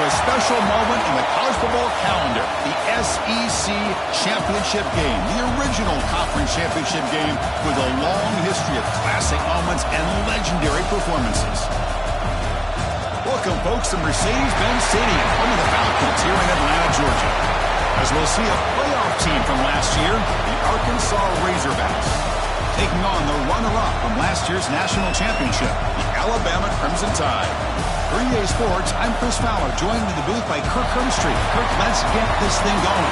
a special moment in the college football calendar, the SEC Championship game, the original conference championship game with a long history of classic moments and legendary performances. Welcome, folks, to Mercedes-Benz Stadium, home of the Falcons here in Atlanta, Georgia, as we'll see a playoff team from last year, the Arkansas Razorbacks, taking on the runner-up from last year's national championship, the Alabama Crimson Tide. For EA Sports, I'm Chris Fowler, joined in the booth by Kirk Hermstreet. Kirk, let's get this thing going.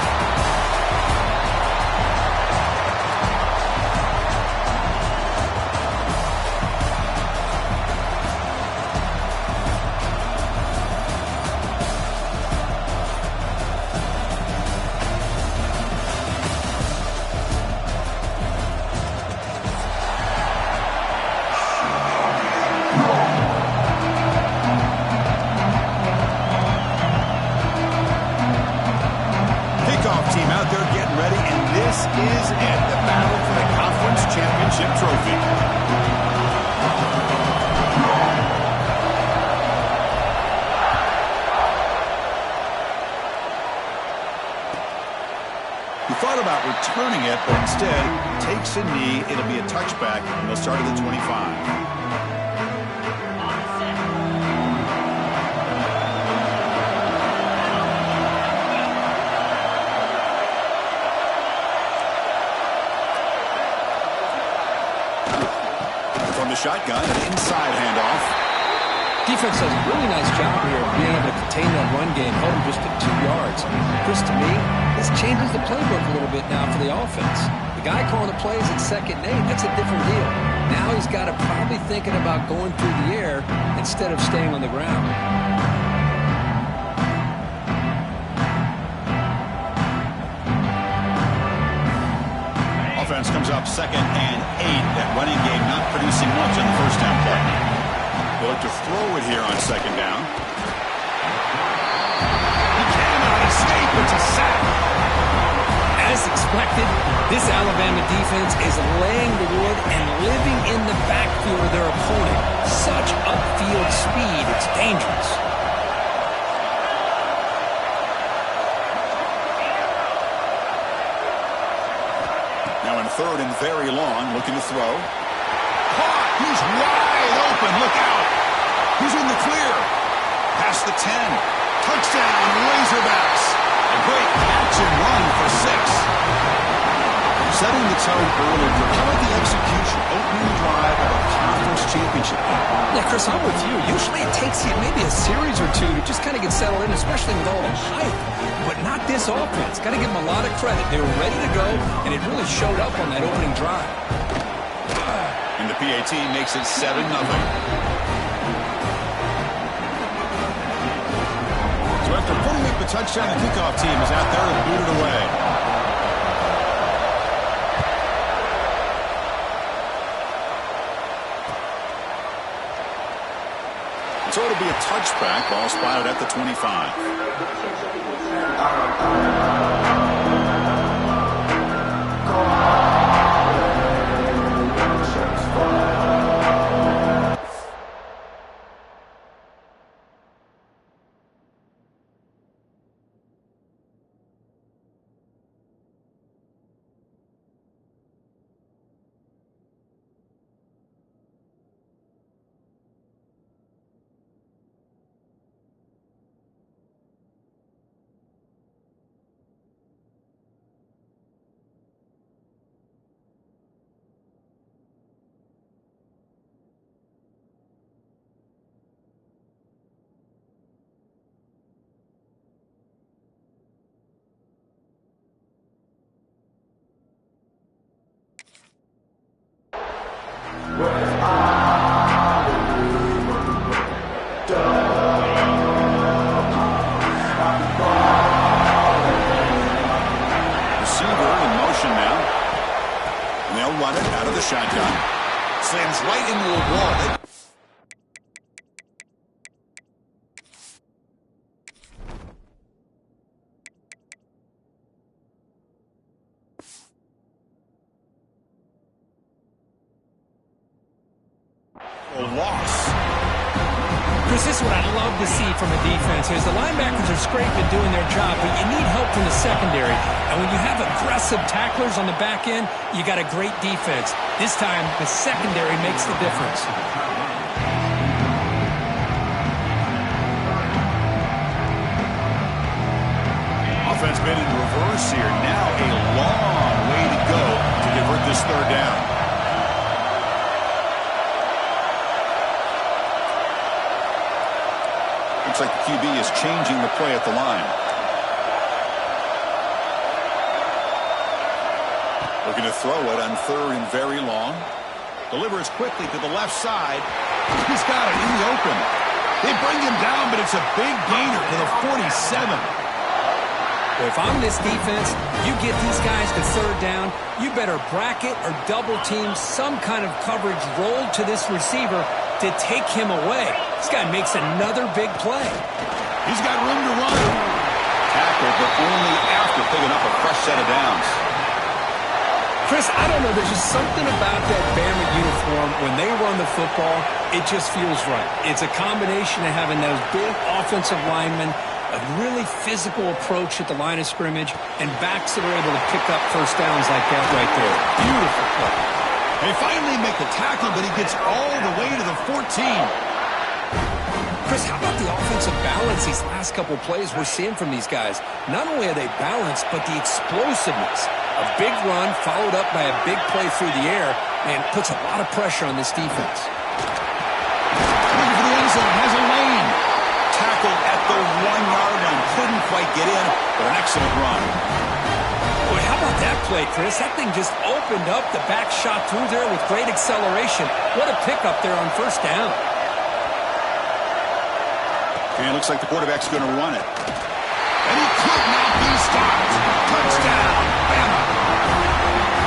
Returning it, but instead takes a knee. It'll be a touchback, and they'll start at the 25. From the shotgun, an inside handoff. Defense does a really nice job here of being able to contain that run game, hold him just at 2 yards. Chris, to me, this changes the playbook a little bit now for the offense. The guy calling the plays at 2nd and 8, that's a different deal. Now he's got to probably thinking about going through the air instead of staying on the ground. Offense comes up 2nd and 8. That running game not producing much on the first down play. They'll look to throw it here on 2nd down. He cannot escape. It's a sack. As expected, this Alabama defense is laying the wood and living in the backfield of their opponent. Such upfield speed, it's dangerous. Now in 3rd and very long, looking to throw. Caught! He's wide open. Look out! He's in the clear. Past the 10. Touchdown, Razorbacks. A great catch and run for 6. Setting the tone early. How about the execution? Opening drive of a conference championship game. Yeah, Chris, I'm with you. Usually it takes you maybe a series or two to just kind of get settled in, especially with all the hype. But not this offense. Got to give them a lot of credit. They were ready to go, and it really showed up on that opening drive. And the PAT makes it 7-0. So after putting up the touchdown, the kickoff team is out there and boot it away. So it'll be a touchback, ball spotted at the 25. Shotgun. Slams right into a wall. A loss. Chris, this is what I love to see from a defense is the linebackers are scraping doing their job, but you need help from the secondary. And when you have aggressive tacklers on the back end, you got a great defense. This time, the secondary makes the difference. Offense been in reverse here. Now a long way to go to convert this third down. Looks like the QB is changing the play at the line. Looking to throw it on third and very long. Delivers quickly to the left side. He's got it in the open. They bring him down, but it's a big gainer to the 47. Well, if I'm this defense, you get these guys to third down, you better bracket or double team some kind of coverage rolled to this receiver to take him away. This guy makes another big play. He's got room to run. Tackled, but only after picking up a fresh set of downs. Chris, I don't know. There's just something about that Bama uniform. When they run the football, it just feels right. It's a combination of having those big offensive linemen, a really physical approach at the line of scrimmage, and backs that are able to pick up first downs like that right there. Beautiful play. They finally make the tackle, but he gets all the way to the 14. Chris, how about the offensive balance these last couple plays we're seeing from these guys? Not only are they balanced, but the explosiveness. A big run followed up by a big play through the air, and puts a lot of pressure on this defense. Looking for the end zone, has a lane. Tackled at the 1-yard line. Couldn't quite get in, but an excellent run. Boy, how about that play, Chris? That thing just opened up. The back shot through there with great acceleration. What a pickup there on first down. And it looks like the quarterback's going to run it. And he could not be stopped. Touchdown, Bama.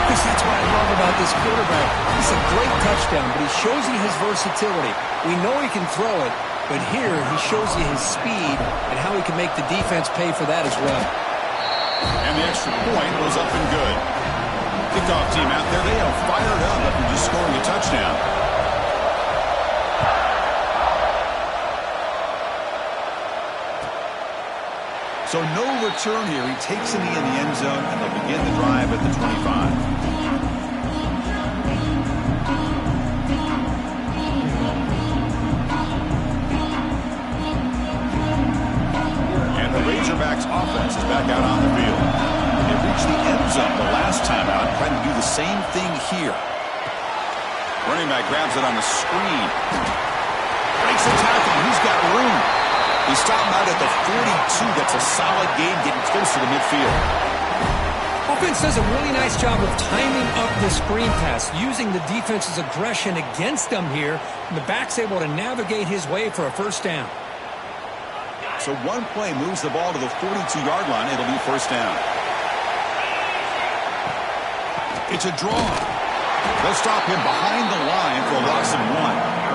Chris, that's what I love about this quarterback. It's a great touchdown, but he shows you his versatility. We know he can throw it, but here he shows you his speed and how he can make the defense pay for that as well. And the extra point was up and good. Kickoff team out there, they are fired up after just scoring a touchdown. So no return here. He takes a knee in the end zone, and they'll begin the drive at the 25. And the Razorbacks offense is back out on the field. They reached the end zone the last time out, trying to do the same thing here. Running back grabs it on the screen. Breaks the tackle. He's got room. He stopped him out at the 42. That's a solid gain, getting close to the midfield. Offense does a really nice job of timing up the screen pass, using the defense's aggression against them here, and the back's able to navigate his way for a first down. So one play moves the ball to the 42-yard line. It'll be first down. It's a draw. They'll stop him behind the line for a loss of 1.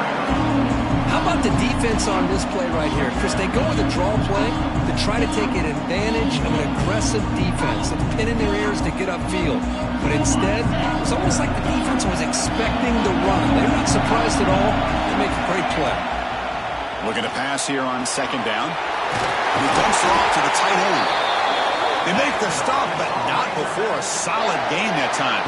How about the defense on this play right here? Chris, they go with a draw play to try to take an advantage of an aggressive defense and pin in their ears to get upfield. But instead, it was almost like the defense was expecting the run. They're not surprised at all. They make a great play. Looking to pass here on second down. He dumps it off to the tight end. They make the stop, but not before a solid gain that time.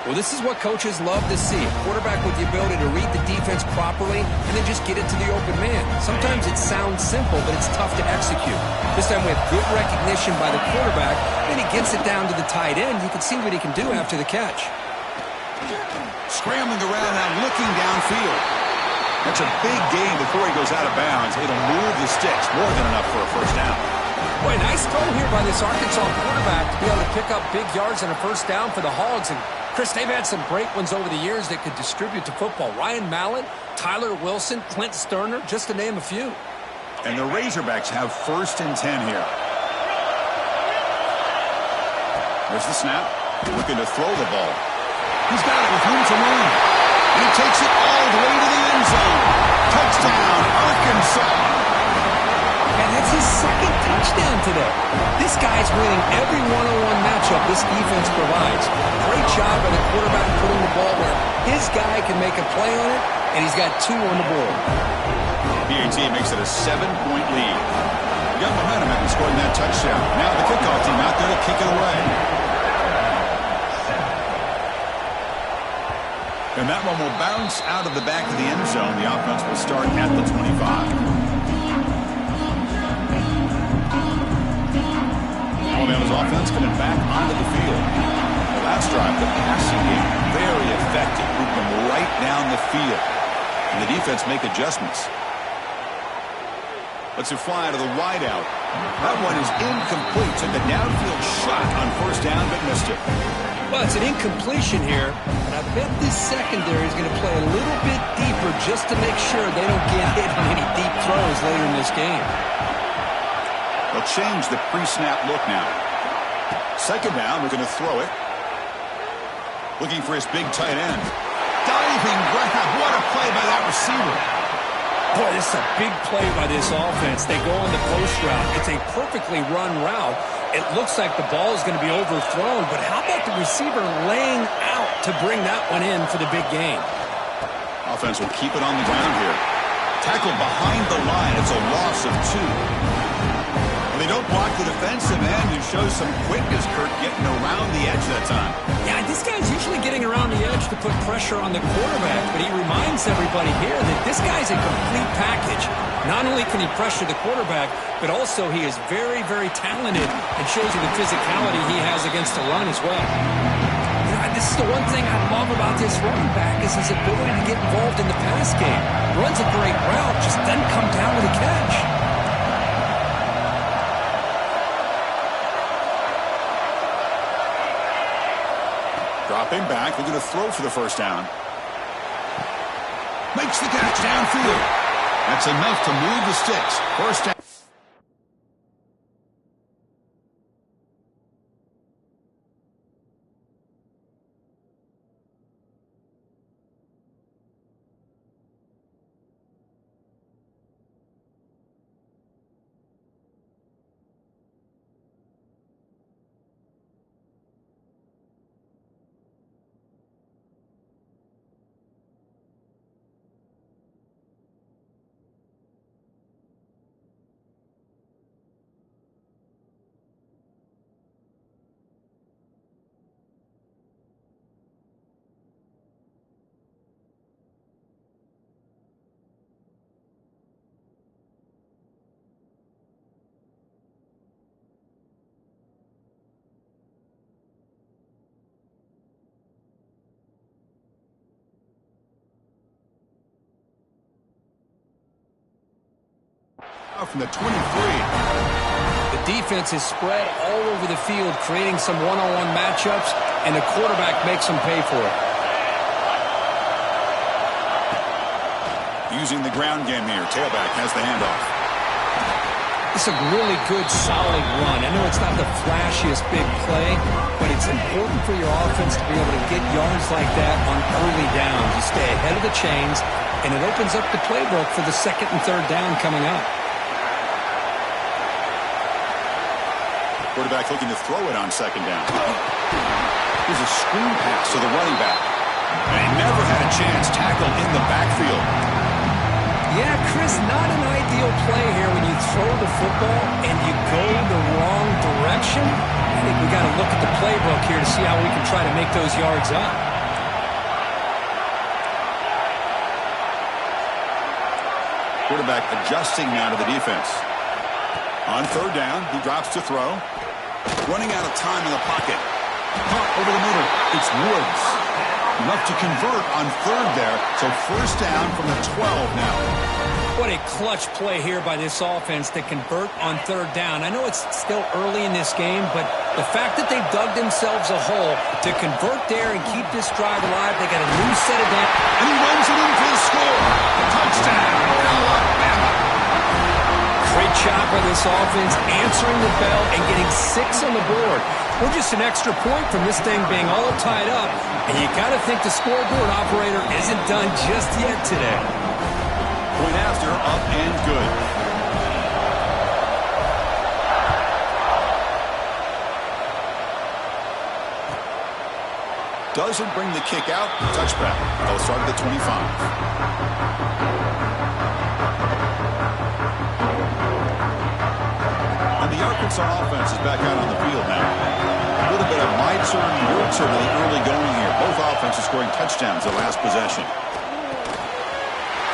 Well, this is what coaches love to see. A quarterback with the ability to read the defense properly and then just get it to the open man. Sometimes it sounds simple, but it's tough to execute. This time we have good recognition by the quarterback. Then he gets it down to the tight end. You can see what he can do after the catch. Scrambling around now, looking downfield. That's a big gain before he goes out of bounds. It'll move the sticks. More than enough for a first down. Boy, nice throw here by this Arkansas quarterback to be able to pick up big yards and a first down for the Hogs. And Chris, they've had some great ones over the years that could distribute the football. Ryan Mallett, Tyler Wilson, Clint Sterner, just to name a few. And the Razorbacks have first and 10 here. There's the snap. Looking to throw the ball. He's got it with room to run. And he takes it all the way to the end zone. Touchdown, Arkansas. And that's his second touchdown today. This guy's winning every one-on-one matchup this defense provides. Great job by the quarterback putting the ball where his guy can make a play on it, and he's got 2 on the board. PAT makes it a 7-point lead. We got momentum after scoring that touchdown. Now the kickoff team out there to kick it away. And that one will bounce out of the back of the end zone. The offense will start at the 25. Alabama's offense coming back onto the field. The last drive, the passing game, very effective. Moved them right down the field. And the defense make adjustments. Let's fly out of the wideout. That one is incomplete. Took a downfield shot on first down, but missed it. Well, it's an incompletion here, but I bet this secondary is going to play a little bit deeper just to make sure they don't get hit on any deep throws later in this game. They'll change the pre-snap look now. Second down, we're going to throw it. Looking for his big tight end. Diving grab. What a play by that receiver. Boy, this is a big play by this offense. They go on the post route. It's a perfectly run route. It looks like the ball is going to be overthrown, but how about the receiver laying out to bring that one in for the big game? Offense will keep it on the ground here. Tackled behind the line. It's a loss of 2. And they don't block the defensive end, who shows some quickness, Kurt, getting around the edge that time. Yeah, this guy's usually getting around the edge to put pressure on the quarterback, but he reminds everybody here that this guy's a complete package. Not only can he pressure the quarterback, but also he is very, very talented and shows you the physicality he has against the run as well. You know, this is the one thing I love about this running back is his ability to get involved in the pass game. Runs a great route, just doesn't come down with a catch. Dropping back, they're going to throw for the first down. Makes the catch downfield. That's enough to move the sticks. First down. From the 23. The defense is spread all over the field, creating some one-on-one matchups, and the quarterback makes them pay for it. Using the ground game here. Tailback has the handoff. It's a really good, solid run. I know it's not the flashiest big play, but it's important for your offense to be able to get yards like that on early downs. You stay ahead of the chains, and it opens up the playbook for the second and third down coming up. Quarterback looking to throw it on second down. Here's a screen pass to the running back. And he never had a chance. Tackled in the backfield. Yeah, Chris, not an ideal play here when you throw the football and you go the wrong direction. I think we got to look at the playbook here to see how we can try to make those yards up. Quarterback adjusting now to the defense. On third down, he drops to throw. Running out of time in the pocket. Caught over the middle. It's Woods. Enough to convert on third there. So first down from the 12 now. What a clutch play here by this offense to convert on third down. I know it's still early in this game, but the fact that they've dug themselves a hole to convert there and keep this drive alive, they got a new set of downs. And he runs it in for the score. Touchdown, Alabama. Great job by this offense, answering the bell and getting 6 on the board. We're just an extra point from this thing being all tied up, and you got to think the scoreboard operator isn't done just yet today. Point after, up and good. doesn't bring the kick out. Touchback. They'll start at the 25. And the Arkansas offense is back out on the field now. A little bit of my turn, your turn in the early going here. Both offenses scoring touchdowns their last possession.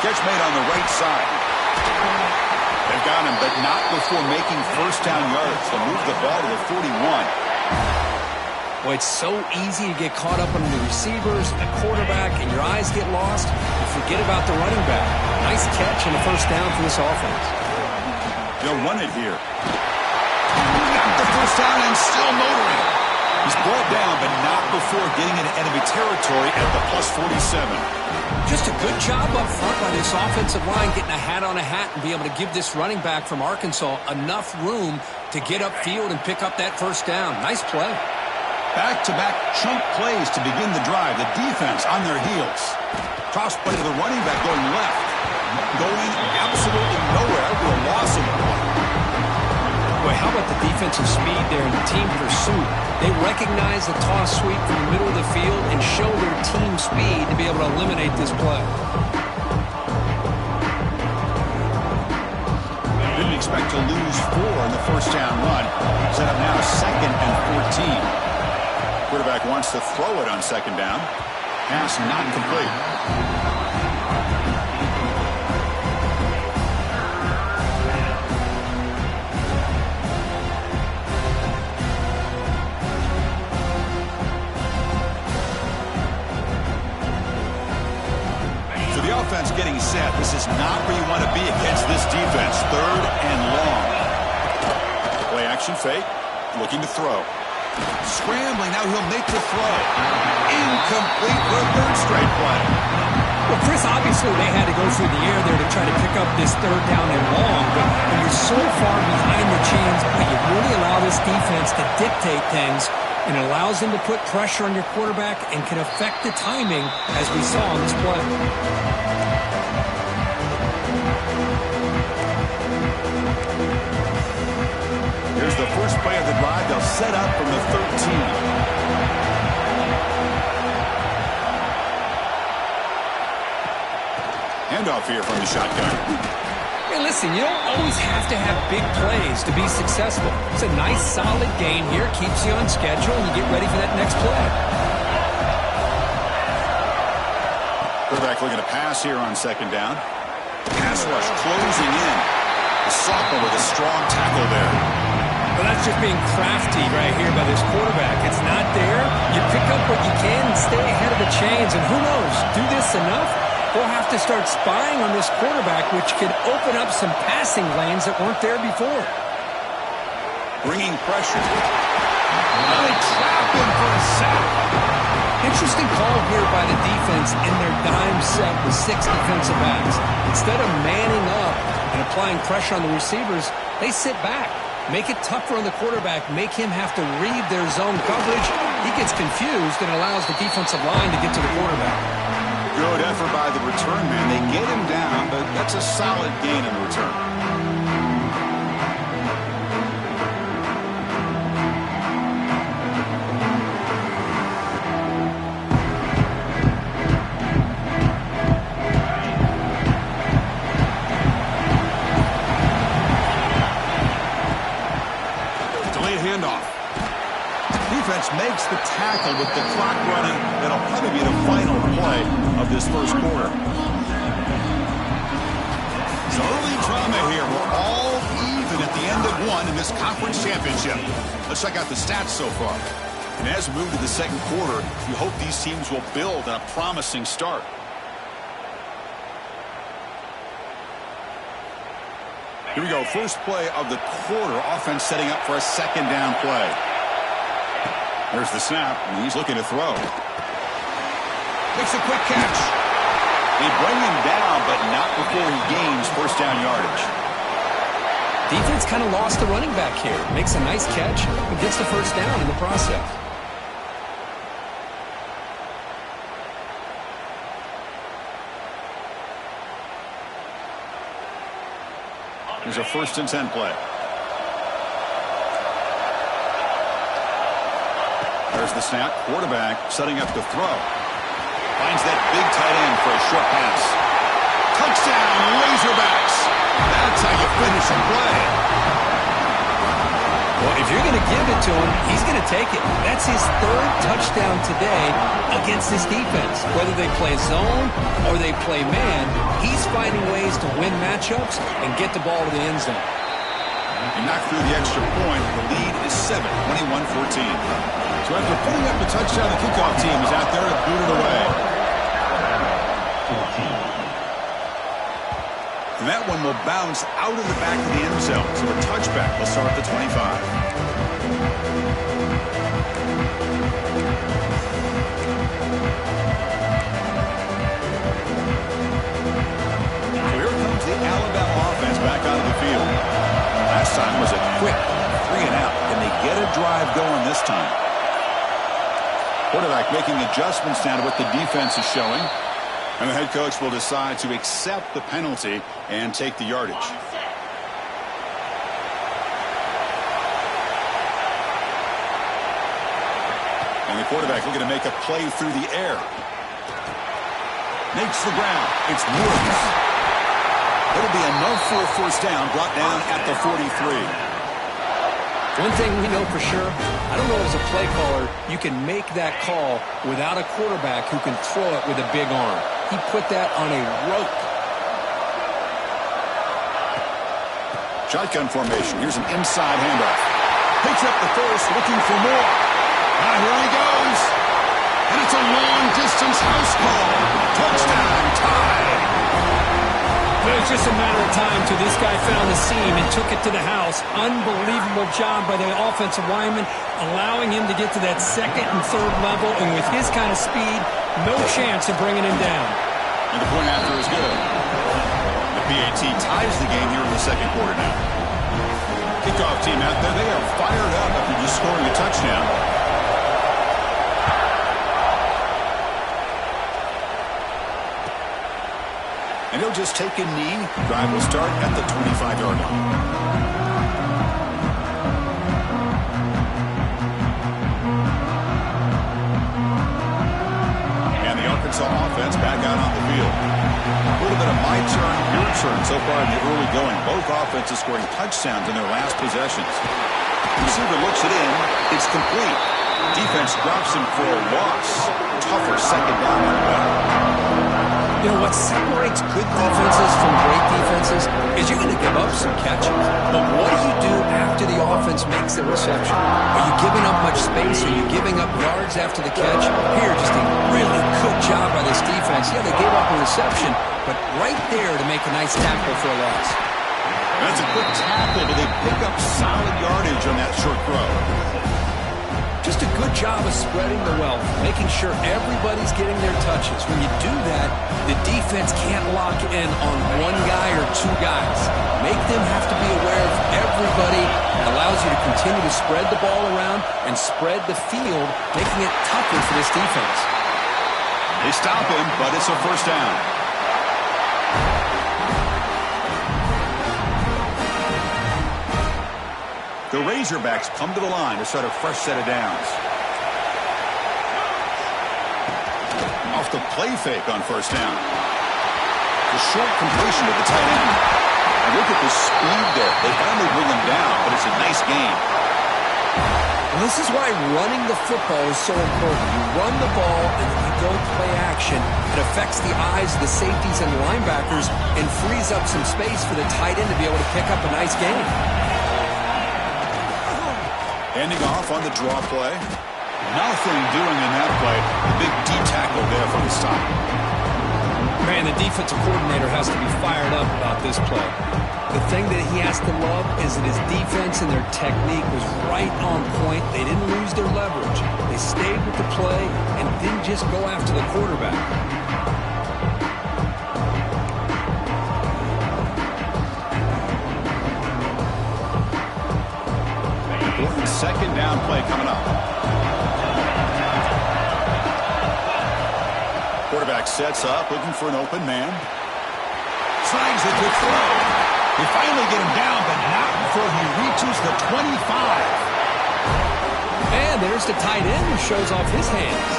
Catch made on the right side. They've got him, but not before making first down yards. They'll move the ball to the 41. Boy, it's so easy to get caught up on the receivers, the quarterback, and your eyes get lost. You forget about the running back. Nice catch and a first down for this offense. They'll run it here. Got the first down and still motoring. He's brought down, but not before getting into enemy territory at the plus 47. Just a good job up front by this offensive line, getting a hat on a hat and be able to give this running back from Arkansas enough room to get upfield and pick up that first down. Nice play. Back-to-back chunk plays to begin the drive. The defense on their heels. Toss play to the running back going left. Going absolutely nowhere with a loss of one. Boy, how about the defensive speed there in the team pursuit? They recognize the toss sweep from the middle of the field and show their team speed to be able to eliminate this play. Didn't expect to lose 4 in the first down run. Set up now 2nd and 14. Quarterback wants to throw it on 2nd down. Pass not complete. So the offense getting set. This is not where you want to be against this defense. 3rd and long. Play action fake. Looking to throw. Scrambling, now he'll make the throw. Incomplete for a 3rd straight play. Well, Chris, obviously they had to go through the air there to try to pick up this 3rd down and long, but when you're so far behind the chains, you really allow this defense to dictate things, and it allows them to put pressure on your quarterback and can affect the timing, as we saw on this play. Here's the first play of the drive. They'll set up from the 13. Handoff here from the shotgun. Hey, listen, you don't always have to have big plays to be successful. It's a nice, solid game here. Keeps you on schedule, and you get ready for that next play. Quarterback looking to pass here on 2nd down. Pass rush closing in. The sophomore with a strong tackle there. Well, that's just being crafty right here by this quarterback. It's not there. You pick up what you can and stay ahead of the chains. And who knows, do this enough, we'll have to start spying on this quarterback, which could open up some passing lanes that weren't there before. Bringing pressure. Now they trap him for a sack. Interesting call here by the defense in their dime set with 6 defensive backs. Instead of manning up and applying pressure on the receivers, they sit back. Make it tougher on the quarterback. Make him have to read their zone coverage. He gets confused and allows the defensive line to get to the quarterback. Good effort by the return man. They get him down, but that's a solid gain in the return. Makes the tackle with the clock running. That'll probably be the final play of this first quarter. So early drama here. We're all even at the end of 1 in this conference championship. Let's check out the stats so far. And as we move to the second quarter, we hope these teams will build on a promising start. Here we go. First play of the quarter. Offense setting up for a 2nd down play. There's the snap, and he's looking to throw. Makes a quick catch. They bring him down, but not before he gains first down yardage. Defense kind of lost the running back here. Makes a nice catch and gets the first down in the process. Here's a 1st and 10 play. There's There's the snap. Quarterback setting up to throw. Finds that big tight end for a short pass. Touchdown, Razorbacks. That's how you finish a play. Well, if you're going to give it to him, he's going to take it. That's his third touchdown today against this defense. Whether they play zone or they play man, he's finding ways to win matchups and get the ball to the end zone. He knocked through the extra point. The lead is 7, 21-14. So after putting up the touchdown, the kickoff team is out there to boot it away. And that one will bounce out of the back of the end zone. So a touchback will start at the 25. So here comes the Alabama offense back onto the field. Last time was a quick 3-and-out. Can they get a drive going this time? Quarterback making adjustments now to what the defense is showing. And the head coach will decide to accept the penalty and take the yardage. And the quarterback looking to make a play through the air. Makes the ground. It's Woods. It'll be enough for a first down, brought down at the 43. One thing we know for sure, I don't know as a play caller, you can make that call without a quarterback who can throw it with a big arm. He put that on a rope. Shotgun formation. Here's an inside handoff. Picks up the first, looking for more. Here he goes. And it's a long-distance house call. Touchdown, tie. It was just a matter of time till this guy found the seam and took it to the house. Unbelievable job by the offensive lineman, allowing him to get to that second and third level. And with his kind of speed, no chance of bringing him down. And the point after is good. The PAT ties the game here in the second quarter now. Kickoff team out there, they are fired up after just scoring a touchdown. And he'll just take a knee. Drive will start at the 25-yard line. And the Arkansas offense back out on the field. A little bit of my turn, your turn so far in the early going. Both offenses scoring touchdowns in their last possessions. The receiver looks it in. It's complete. Defense drops him for a loss. Tougher second down on the back. You know, what separates good defenses from great defenses is you're going to give up some catches. But what do you do after the offense makes the reception? Are you giving up much space? Are you giving up yards after the catch? Here, just a really good job by this defense. Yeah, they gave up a reception, but right there to make a nice tackle for a loss. That's a quick tackle, but they pick up solid yardage on that short throw. Just a good job of spreading the wealth, making sure everybody's getting their touches. When you do that, the defense can't lock in on one guy or two guys. Make them have to be aware of everybody. It allows you to continue to spread the ball around and spread the field, making it tougher for this defense. They stop him, but it's a first down. The Razorbacks come to the line to start a fresh set of downs. Off the play fake on first down. The short completion to the tight end. And look at the speed there. They finally bring him down, but it's a nice gain. And this is why running the football is so important. You run the ball and then you go play action. It affects the eyes of the safeties and linebackers and frees up some space for the tight end to be able to pick up a nice gain. Handing off on the draw play. Nothing doing in that play. The big D tackle there for the stop. Man, the defensive coordinator has to be fired up about this play. The thing that he has to love is that his defense and their technique was right on point. They didn't lose their leverage. They stayed with the play and didn't just go after the quarterback. Second down play coming up. Quarterback sets up, looking for an open man. Slides it to throw. They finally get him down, but not before he reaches the 25. And there's the tight end who shows off his hands.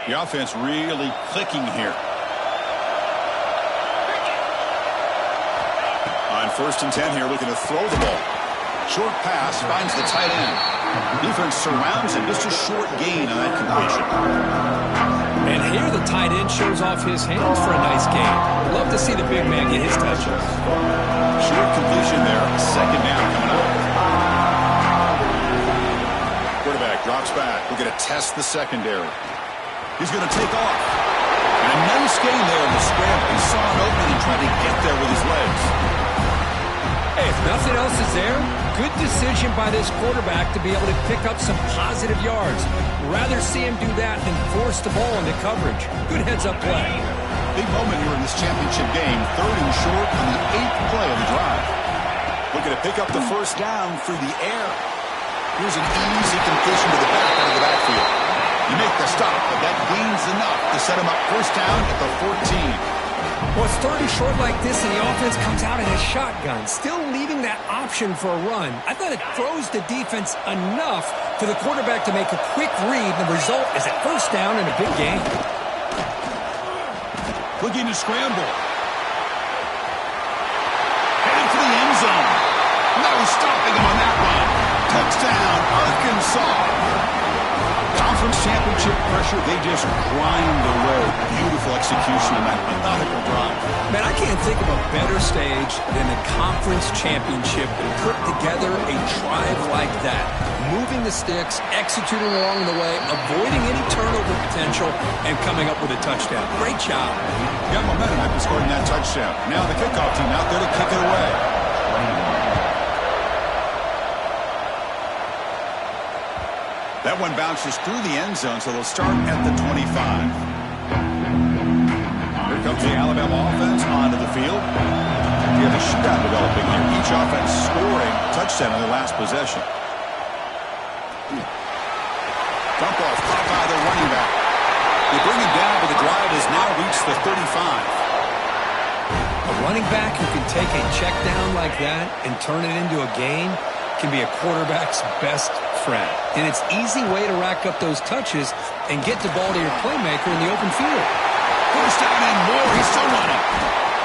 The offense really clicking here. On 1st and 10 here, looking to throw the ball. Short pass finds the tight end. Defense surrounds him. Just a short gain on that completion. And here the tight end shows off his hands for a nice gain. Love to see the big man get his touches. Short completion there. 2nd down coming up. Quarterback drops back. We're going to test the secondary. He's going to take off. And a nice gain there in the scramble. He saw an opening and tried to get there with his legs. Hey, if nothing else is there, good decision by this quarterback to be able to pick up some positive yards. Rather see him do that than force the ball into coverage. Good heads-up play. Big moment here in this championship game. 3rd and short on the 8th play of the drive. Looking to pick up the 1st down through the air. Here's an easy completion to the back out of the backfield. You make the stop, but that gains enough to set him up 1st down at the 14. Well, it's 30 short like this, and the offense comes out in a shotgun, still leaving that option for a run. I thought it throws the defense enough for the quarterback to make a quick read. The result is a 1st down and a big gain. Looking to scramble. Headed for the end zone. No stopping him on that one. Touchdown, Arkansas. Conference championship pressure, they just grind away. Beautiful execution on that methodical drive. Man, I can't think of a better stage than the conference championship to put together a drive like that. Moving the sticks, executing along the way, avoiding any turnover potential, and coming up with a touchdown. Great job. Got momentum after scoring that touchdown. Now the kickoff team out there to kick it away. That one bounces through the end zone, so they'll start at the 25. Here comes the Alabama offense onto the field. We have a shootout developing here. Each offense scoring touchdown on their last possession. Dump off, caught by the running back. They bring him down, but the drive has now reached the 35. A running back who can take a check down like that and turn it into a gain can be a quarterback's best friend. And it's an easy way to rack up those touches and get the ball to your playmaker in the open field. 1st down and more. He's still running.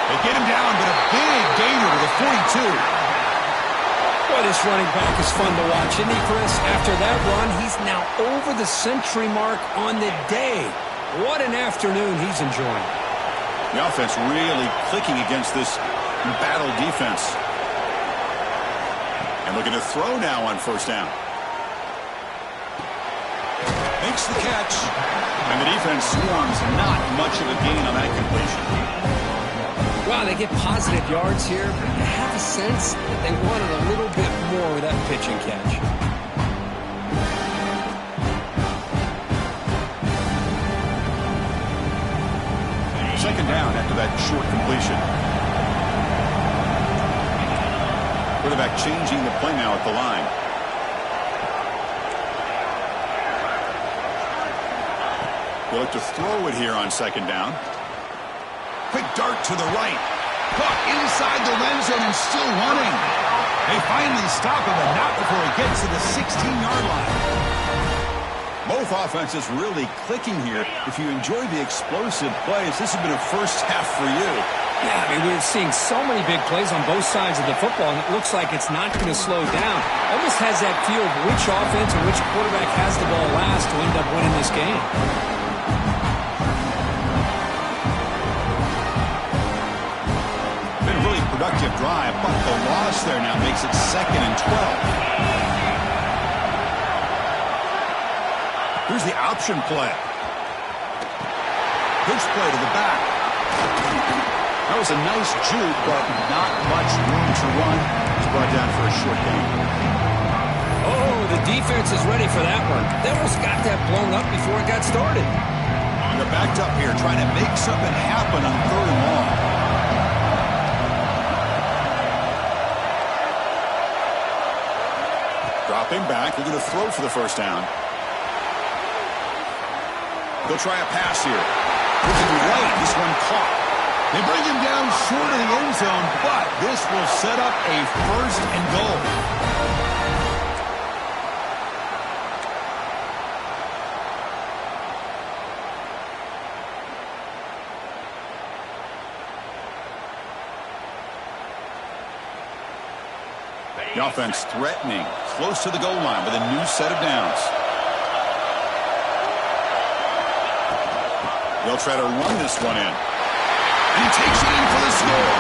They get him down, but a big gainer to the 42. Boy, this running back is fun to watch, isn't he, Chris? After that run, he's now over the century mark on the day. What an afternoon he's enjoying. The offense really clicking against this battle defense. And looking to throw now on 1st down. Makes the catch. And the defense swarms. Not much of a gain on that completion. Wow, they get positive yards here, but I have a sense that they wanted a little bit more with that pitch and catch. 2nd down after that short completion. Quarterback changing the play now at the line. They look to throw it here on 2nd down. Quick dart to the right. Caught inside the end zone and still running. They finally stop him, but not before he gets to the 16-yard line. Both offenses really clicking here. If you enjoy the explosive plays, this has been a 1st half for you. Yeah, I mean, we're seeing so many big plays on both sides of the football, and it looks like it's not going to slow down. Almost has that feel of which offense or which quarterback has the ball last to end up winning this game. Been a really productive drive, but the loss there now makes it 2nd and 12. Here's the option play. Pitch play to the back. That was a nice juke, but not much room to run. It's brought down for a short gain. Oh, the defense is ready for that one. They almost got that blown up before it got started. They're backed up here trying to make something happen on 3rd and long. Dropping back, they're going to throw for the 1st down. They'll try a pass here. Looking right, this one caught. They bring him down short of the end zone, but this will set up a first and goal. The offense threatening, close to the goal line with a new set of downs. They'll try to run this one in. And he takes it in for the score.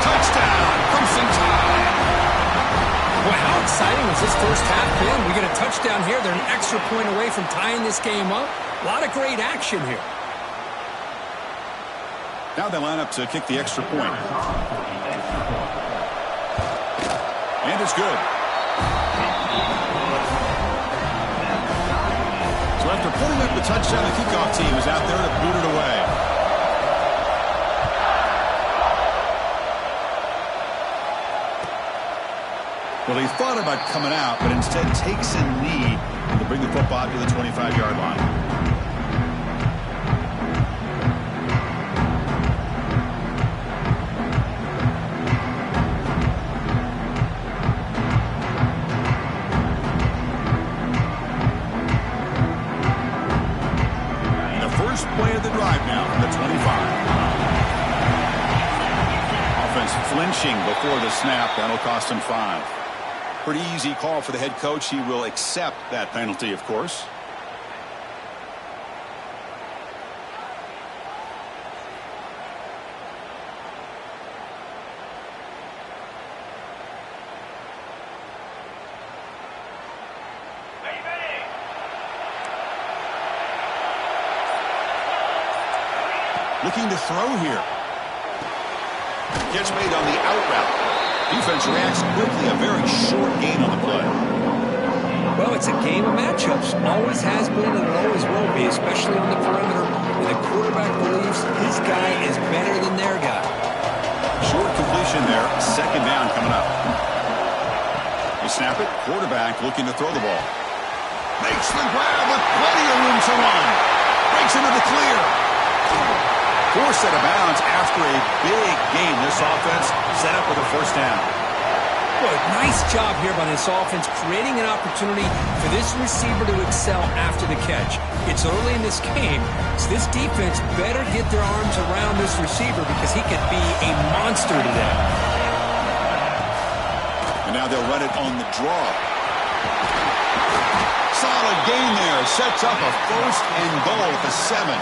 Touchdown, Crimson Tide. Boy, how exciting has this first half been? We get a touchdown here. They're an extra point away from tying this game up. A lot of great action here. Now they line up to kick the extra point. And it's good. So after putting up the touchdown, the kickoff team is out there to boot it away. Well, he thought about coming out, but instead takes a knee to bring the football to the 25-yard line. Play of the drive now from the 25. Offense flinching before the snap. That'll cost him 5. Pretty easy call for the head coach. He will accept that penalty, of course. Looking to throw here. Gets made on the out route. Defense reacts quickly. A very short gain on the play. Well, it's a game of matchups. Always has been and always will be, especially on the perimeter, where the quarterback believes his guy is better than their guy. Short completion there. Second down coming up. They snap it. Quarterback looking to throw the ball. Makes the grab with plenty of room to run. Breaks into the clear. Forced out of bounds after a big gain. This offense set up with a first down. Boy, nice job here by this offense, creating an opportunity for this receiver to excel after the catch. It's early in this game, so this defense better get their arms around this receiver because he could be a monster today. And now they'll run it on the draw. Solid gain there. Sets up a first and goal at the 7.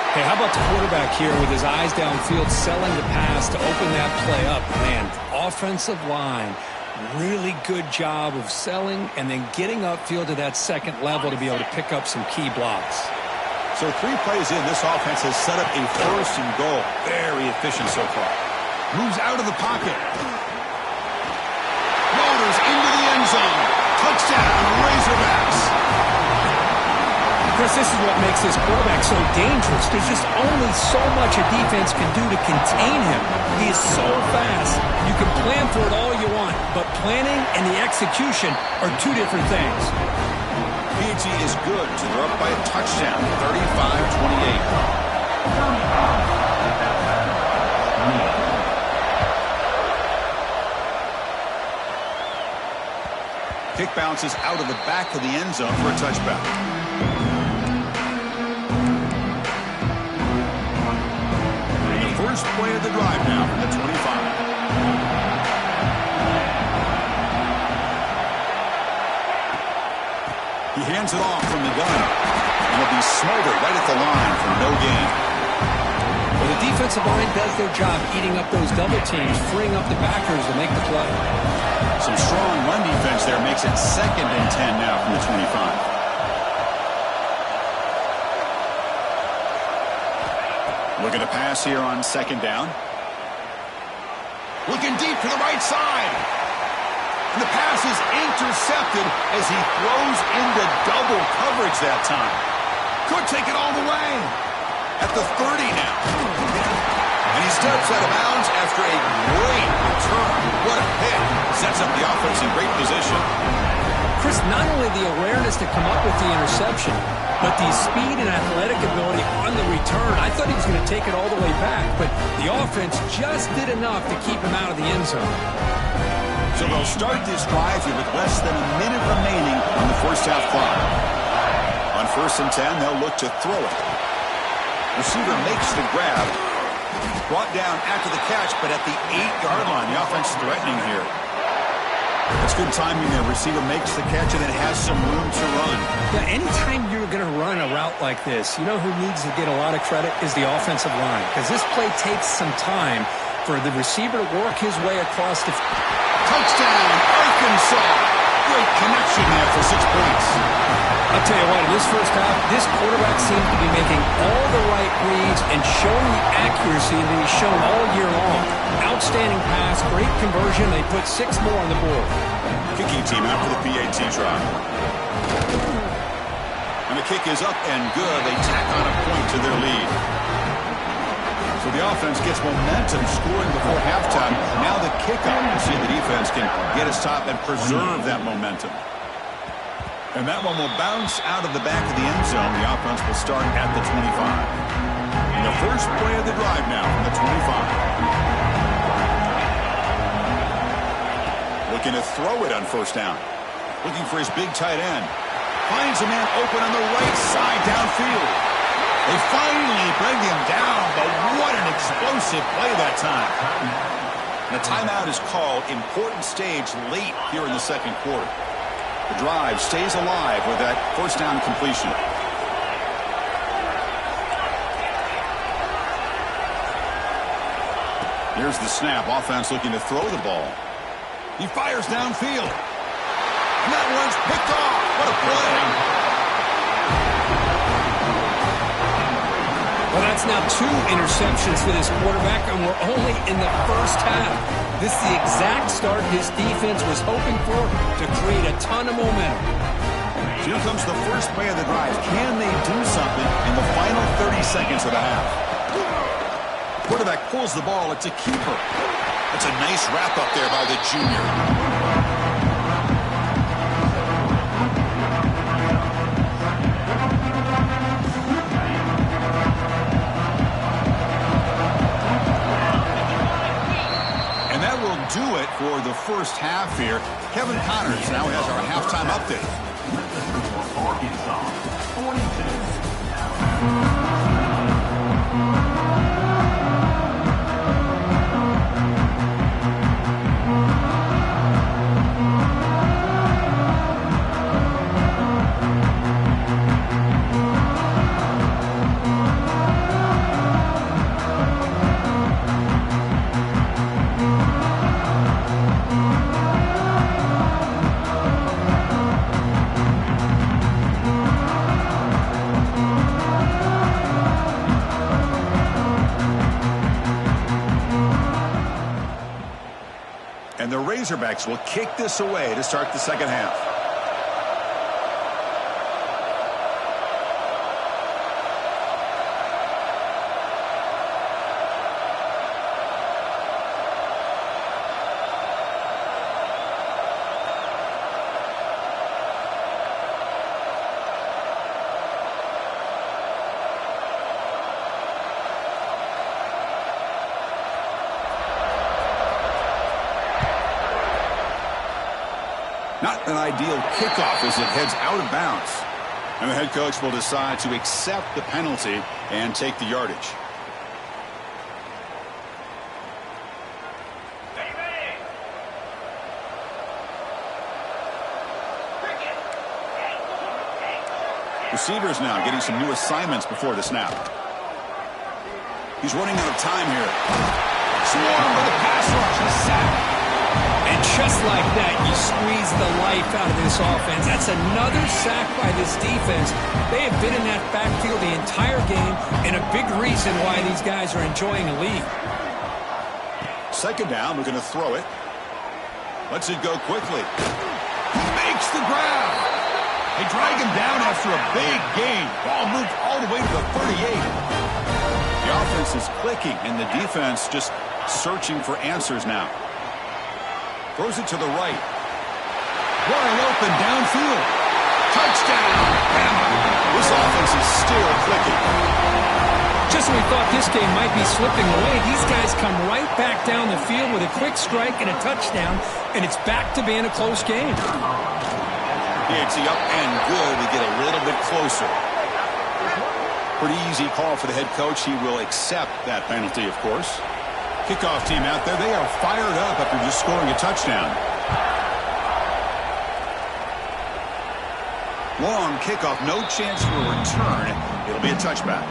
Hey, how about the quarterback here with his eyes downfield, selling the pass to open that play up? Man, offensive line, really good job of selling and then getting upfield to that second level to be able to pick up some key blocks. So 3 plays in, this offense has set up a first and goal. Very efficient so far. Moves out of the pocket. Motors into the end zone. Touchdown, Razorbacks. Chris, this is what makes this quarterback so dangerous. There's just only so much a defense can do to contain him. He is so fast. You can plan for it all you want, but planning and the execution are 2 different things. PG is good, so they're up by a touchdown, 35-28. Kick bounces out of the back of the end zone for a touchback. First play of the drive now from the 25. He hands it off from the gun. And it'll be smothered right at the line for no gain. Well, the defensive line does their job eating up those double teams, freeing up the backers to make the play. Some strong run defense there makes it 2nd and 10 now from the 25. Looking to pass here on 2nd down. Looking deep to the right side. And the pass is intercepted as he throws into double coverage that time. Could take it all the way. At the 30 now. And he steps out of bounds after a great return. What a hit. Sets up the offense in great position. Chris, not only the awareness to come up with the interception, but the speed and athletic ability on the return, I thought he was going to take it all the way back, but the offense just did enough to keep him out of the end zone. So they'll start this drive here with less than a minute remaining on the first half clock. On 1st and 10, they'll look to throw it. Receiver makes the grab. Brought down after the catch, but at the 8-yard line. The offense is threatening here. That's good timing there. Receiver makes the catch and it has some room to run. Yeah, anytime you're going to run a route like this, you know who needs to get a lot of credit is the offensive line, because this play takes some time for the receiver to work his way across the... Touchdown, Arkansas. Great connection there for 6 points. I'll tell you what, in this first half, this quarterback seems to be making all the right reads and showing the accuracy that he's shown all year long. Outstanding pass, great conversion. They put 6 more on the board. Kicking team out for the PAT try. And the kick is up and good. They tack on a point to their lead. So the offense gets momentum scoring before halftime. Now the kickoff. We'll see if the defense can get a stop and preserve that momentum. And that one will bounce out of the back of the end zone. The offense will start at the 25. And the first play of the drive now from the 25. Looking to throw it on 1st down. Looking for his big tight end. Finds a man open on the right side downfield. They finally bring him down, but what an explosive play that time. And a timeout is called. Important stage late here in the 2nd quarter. The drive stays alive with that 1st down completion. Here's the snap. Offense looking to throw the ball. He fires downfield. And that one's picked off. What a play. Well, that's now 2 interceptions for this quarterback, and we're only in the first half. This is the exact start his defense was hoping for to create a ton of momentum. Here comes the first play of the drive. Can they do something in the final 30 seconds of the half? Quarterback pulls the ball. It's a keeper. That's a nice wrap up there by the junior. Do it for the first half here. Kevin Connors now has our halftime update. And the Razorbacks will kick this away to start the 2nd half. Not an ideal kickoff as it heads out of bounds. And the head coach will decide to accept the penalty and take the yardage. Receivers now getting some new assignments before the snap. He's running out of time here. Swarm with a pass rush. A sack. And just like that, you squeeze the life out of this offense. That's another sack by this defense. They have been in that backfield the entire game, and a big reason why these guys are enjoying a lead. 2nd down, we're going to throw it. Lets it go quickly. Makes the grab. They drag him down after a big gain. Ball moved all the way to the 38. The offense is clicking, and the defense just searching for answers now. Throws it to the right. Wide open downfield. Touchdown, Bama. This This offense is still clicking. Just when we thought this game might be slipping away, these guys come right back down the field with a quick strike and a touchdown, and it's back to being a close game. It's the up and good to get a little bit closer. Pretty easy call for the head coach. He will accept that penalty, of course. Kickoff team out there, they are fired up after just scoring a touchdown. Long kickoff, no chance for a return. It'll be a touchback.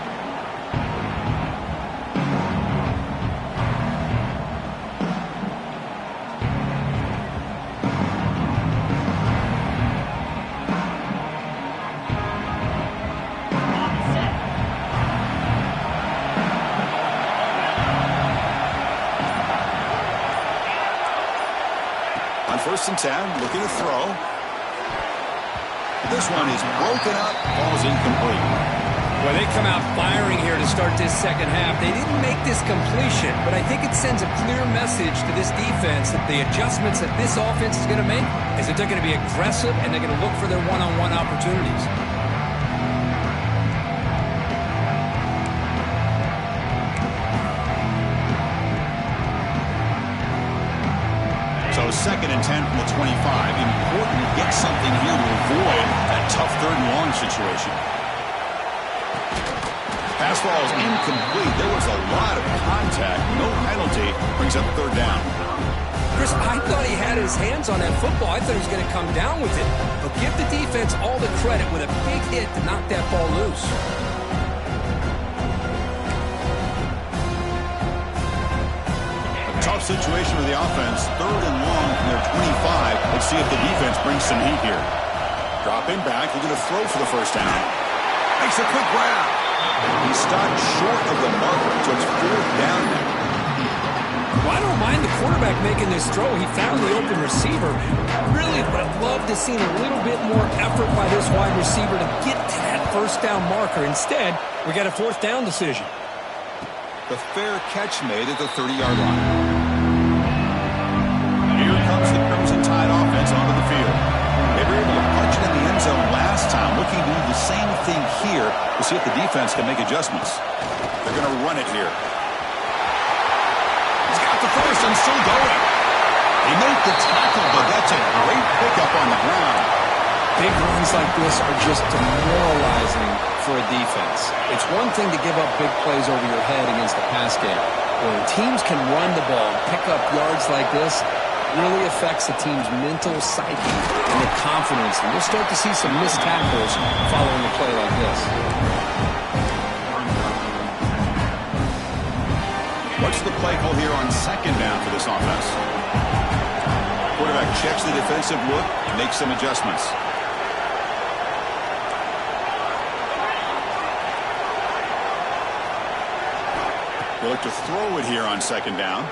On 1st and 10, looking to throw. This one is broken up, ball's incomplete. Well, they come out firing here to start this second half. They didn't make this completion, but I think it sends a clear message to this defense that the adjustments that this offense is going to make is that they're going to be aggressive and they're going to look for their one-on-one opportunities. So 2nd and 10 from the 25. Important to get something here to avoid that tough 3rd and long situation. Pass ball is incomplete. There was a lot of contact. No penalty. Brings up 3rd down. Chris, I thought he had his hands on that football. I thought he was going to come down with it. But give the defense all the credit with a big hit to knock that ball loose. Tough situation for the offense. 3rd and long from their 25. Let's see if the defense brings some heat here. Dropping back, looking to throw for the 1st down. Makes a quick grab. He stopped short of the marker, so it's 4th down now. Well, I don't mind the quarterback making this throw. He found the open receiver. Really would have loved to see a little bit more effort by this wide receiver to get to that 1st down marker. Instead, we got a 4th down decision. The fair catch made at the 30-yard line. Here comes the Crimson Tide offense onto the field. They were able to punch it in the end zone last time, looking to do the same thing here to see if the defense can make adjustments. They're going to run it here. He's got the 1st and still going. He made the tackle, but that's a great pickup on the ground. Big runs like this are just demoralizing for a defense. It's one thing to give up big plays over your head against the pass game. When teams can run the ball and pick up yards like this, it really affects the team's mental psyche and their confidence. And we'll start to see some missed tackles following a play like this. What's the play call here on 2nd down for this offense? Quarterback checks the defensive look, makes some adjustments. They look to throw it here on 2nd down.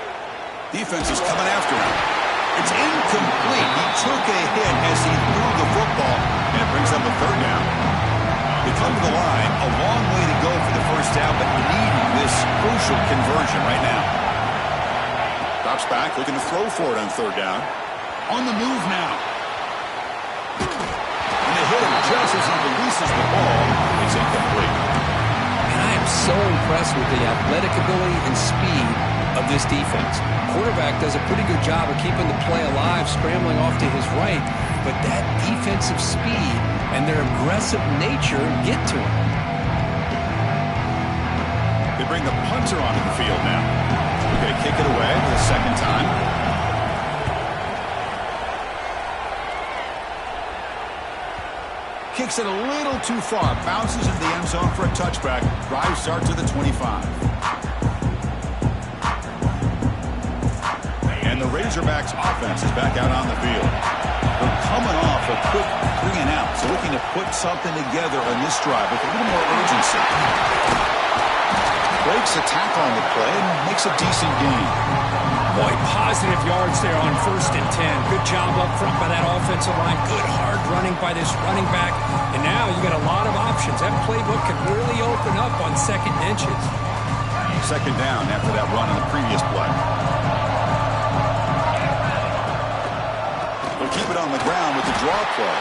Defense is coming after him. It's incomplete. He took a hit as he threw the football, and it brings up a 3rd down. They come to the line, a long way to go for the 1st down, but needing this crucial conversion right now. Drops back, looking to throw for it on 3rd down. On the move now. And they hit him just as he releases the ball. It's incomplete. And I am so impressed with the athletic ability and speed of this defense. Quarterback does a pretty good job of keeping the play alive, scrambling off to his right, but that defensive speed and their aggressive nature get to him. They bring the punter onto the field now. They're going to kick it away for the 2nd time. Kicks it a little too far. Bounces into the end zone for a touchback. Drive starts at the 25. And the Razorbacks offense is back out on the field. They're coming off a quick 3 and out, so looking to put something together on this drive with a little more urgency. Breaks a tackle on the play and makes a decent gain. Boy, positive yards there on 1st and 10. Good job up front by that offensive line. Good hard running by this running back. And now you got a lot of options. That playbook could really open up on 2nd and inches. 2nd down after that run on the previous play. They'll keep it on the ground with the draw play.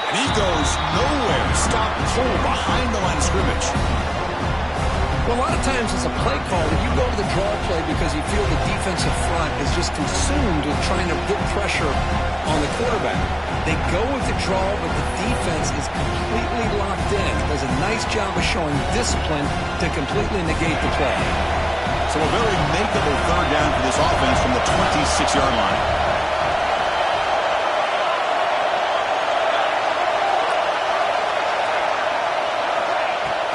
And he goes nowhere. Stop cold behind the line of scrimmage. Well, a lot of times as a play caller, you go to the draw play because you feel the defensive front is just consumed with trying to get pressure on the quarterback. They go with the draw, but the defense is completely locked in. Does a nice job of showing discipline to completely negate the play. So a very makeable third down for this offense from the 26-yard line.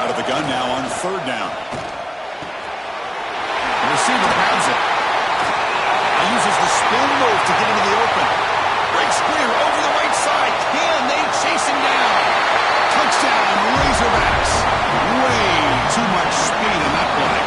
Out of the gun now on third down. The receiver has it. He uses the spin move to get into the open. Breaks clear over the right side. Can they chase him down? Touchdown, Razorbacks. Way too much speed in that play.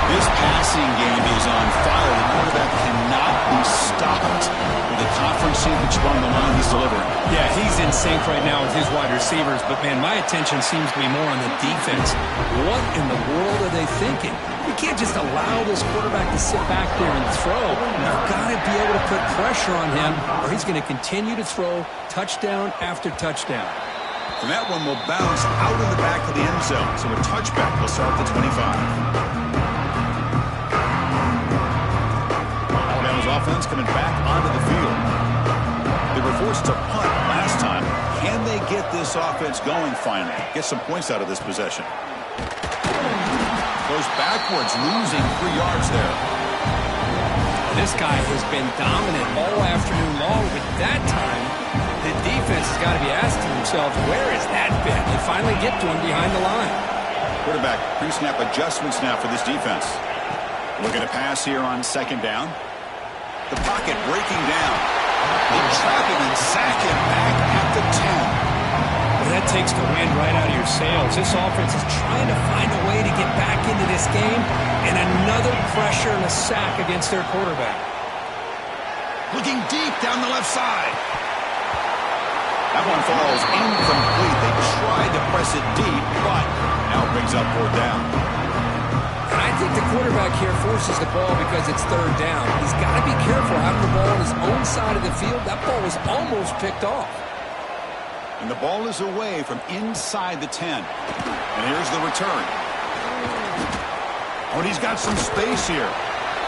This passing game is on fire. The quarterback cannot be stopped. With the conference championship on the line, he's delivering. Yeah, he's in sync right now with his wide receivers, but, man, my attention seems to be more on the defense. What in the world are they thinking? You can't just allow this quarterback to sit back there and throw. You've got to be able to put pressure on him, or he's going to continue to throw touchdown after touchdown. And that one will bounce out of the back of the end zone. So a touchback will start at the 25. Offense coming back onto the field. They were forced to punt last time. Can they get this offense going finally? Get some points out of this possession. Goes backwards, losing 3 yards there. This guy has been dominant all afternoon long, but that time the defense has got to be asking themselves, where has that been? They finally get to him behind the line. Quarterback pre-snap adjustments now for this defense. Looking to pass here on second down. The pocket breaking down. They trap him and sack him back at the 10. Well, that takes the wind right out of your sails. This offense is trying to find a way to get back into this game, and another pressure and a sack against their quarterback. Looking deep down the left side. That one falls incomplete. They tried to press it deep, but now it brings up fourth down. I think the quarterback here forces the ball because it's third down. He's got to be careful having the ball on his own side of the field. That ball was almost picked off. And the ball is away from inside the 10. And here's the return. Oh, and he's got some space here.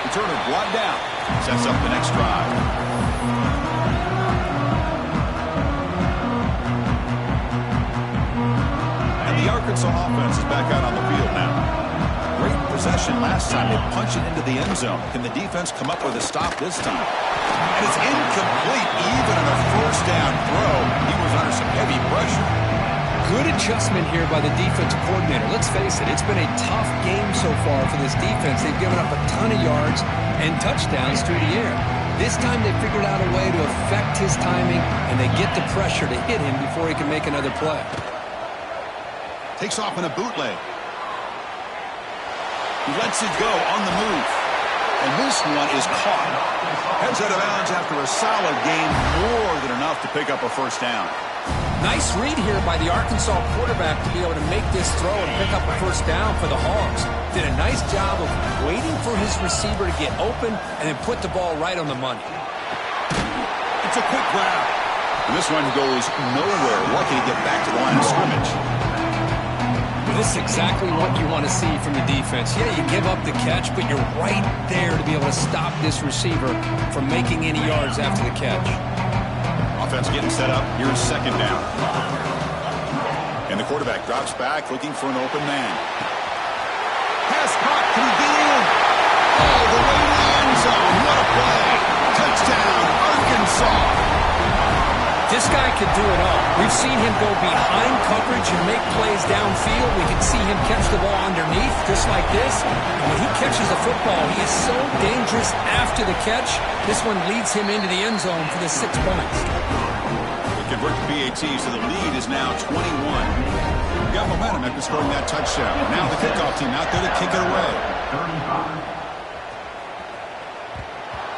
Returner brought down. Sets up the next drive. And the Arkansas offense is back out on the field now. Great possession last time. They punch it into the end zone. Can the defense come up with a stop this time? And it's incomplete. Even on a first down throw, he was under some heavy pressure. Good adjustment here by the defensive coordinator. Let's face it, it's been a tough game so far for this defense. They've given up a ton of yards and touchdowns through the air. This time they figured out a way to affect his timing, and they get the pressure to hit him before he can make another play. Takes off in a bootleg. He lets it go on the move. And this one is caught. Heads out of bounds after a solid game, more than enough to pick up a first down. Nice read here by the Arkansas quarterback to be able to make this throw and pick up a first down for the Hogs. Did a nice job of waiting for his receiver to get open and then put the ball right on the money. It's a quick grab. And this one goes nowhere. Lucky to get back to the line of scrimmage. This is exactly what you want to see from the defense. Yeah, you give up the catch, but you're right there to be able to stop this receiver from making any yards after the catch. Offense getting set up. Here's second down. And the quarterback drops back, looking for an open man. Pass caught. Can he get in? Oh, the way to the end zone. What a play. Touchdown, Arkansas. This guy could do it all. We've seen him go behind coverage and make plays downfield. We can see him catch the ball underneath, just like this. And when he catches the football, he is so dangerous after the catch. This one leads him into the end zone for the 6 points. They convert to PAT, so the lead is now 21. We got momentum after scoring that touchdown. Now the kickoff team out there to kick it away.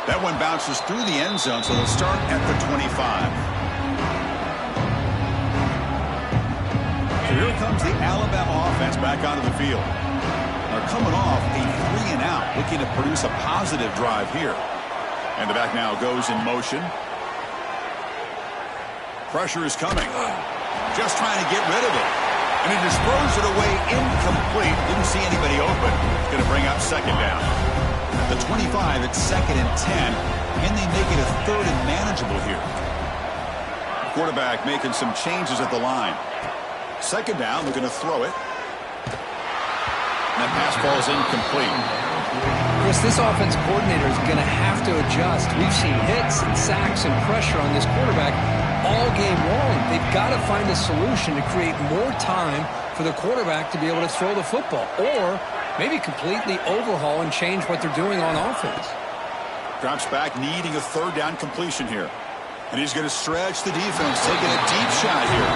That one bounces through the end zone, so they'll start at the 25. So here comes the Alabama offense back onto the field. They're coming off a 3-and-out, looking to produce a positive drive here. And the back now goes in motion. Pressure is coming. Just trying to get rid of it. And he just throws it away incomplete. Didn't see anybody open. It's going to bring up second down. At the 25, it's 2nd and 10. Can they make it a 3rd and manageable here? Quarterback making some changes at the line. 2nd down, they're going to throw it. And that pass ball is incomplete. Chris, this offense coordinator is going to have to adjust. We've seen hits and sacks and pressure on this quarterback all game long. They've got to find a solution to create more time for the quarterback to be able to throw the football, or maybe completely overhaul and change what they're doing on offense. Drops back, needing a 3rd down completion here. And he's going to stretch the defense, taking a deep shot here.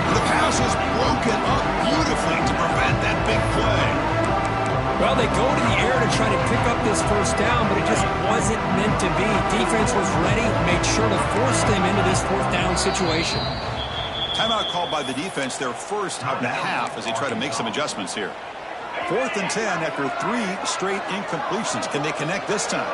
And the pass is broken up beautifully to prevent that big play. Well, they go to the air to try to pick up this 1st down, but it just wasn't meant to be. Defense was ready, made sure to force them into this 4th down situation. Timeout called by the defense, their first of the half, as they try to make some adjustments here. 4th and 10 after 3 straight incompletions. Can they connect this time?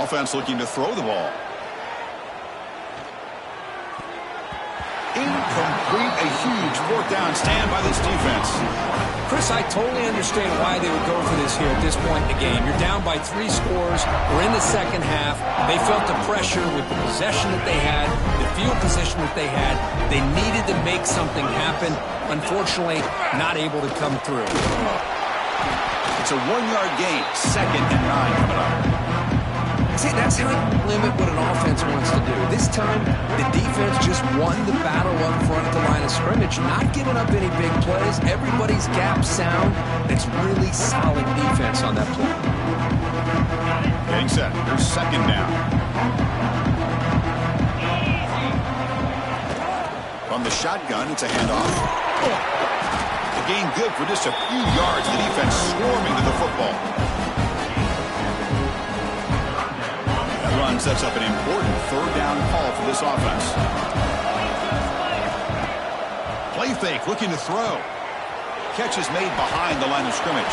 Offense looking to throw the ball. Incomplete, a huge 4th down stand by this defense. Chris, I totally understand why they would go for this here at this point in the game. You're down by 3 scores. We're in the 2nd half. They felt the pressure with the possession that they had, the field position that they had. They needed to make something happen. Unfortunately, not able to come through. It's a 1-yard gain, 2nd and 9 coming up. See, that's how you limit what an offense wants to do. This time, the defense just won the battle up front at the line of scrimmage, not giving up any big plays. Everybody's gap sound. It's really solid defense on that play. Getting set. Here's 2nd down. From the shotgun, it's a handoff. The gain good for just a few yards. The defense swarming to the football. Sets up an important 3rd down call for this offense. Play fake, looking to throw. Catch is made behind the line of scrimmage.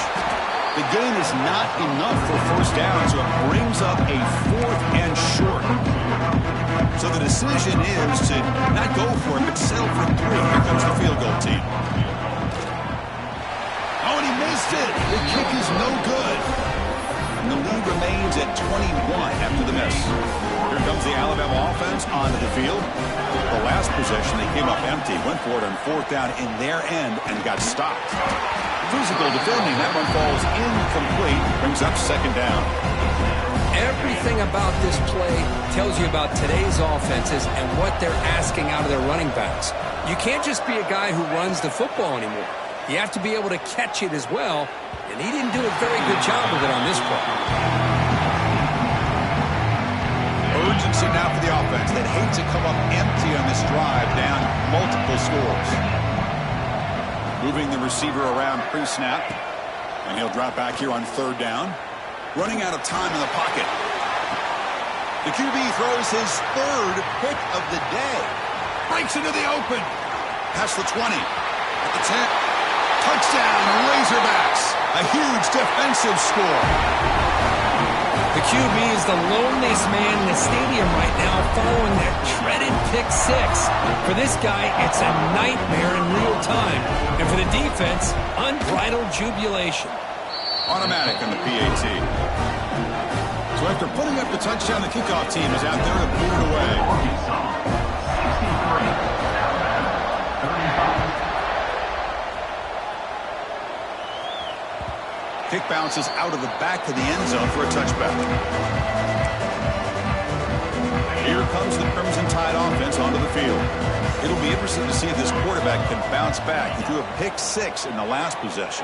The gain is not enough for 1st down, so it brings up a 4th and short. So the decision is to not go for it, but settle for 3. Here comes the field goal team. Oh, and he missed it. The kick is no good. And the lead remains at 21 after the miss. Here comes the Alabama offense onto the field. The last possession, they came up empty, went for it on 4th down in their end and got stopped. Physical defending, that one falls incomplete, brings up 2nd down. Everything about this play tells you about today's offenses and what they're asking out of their running backs. You can't just be a guy who runs the football anymore. You have to be able to catch it as well. And he didn't do a very good job of it on this play. Urgency now for the offense. They'd hate to come up empty on this drive, down multiple scores. Moving the receiver around pre-snap. And he'll drop back here on 3rd down. Running out of time in the pocket. The QB throws his 3rd pick of the day. Breaks into the open. Past the 20. At the 10. Touchdown, Razorbacks. A huge defensive score. The QB is the loneliest man in the stadium right now following that dreaded pick 6. For this guy, it's a nightmare in real time. And for the defense, unbridled jubilation. Automatic on the PAT. So after putting up the touchdown, the kickoff team is out there to boot it away. Kick bounces out of the back of the end zone for a touchback. Here comes the Crimson Tide offense onto the field. It'll be interesting to see if this quarterback can bounce back. He threw a pick 6 in the last possession.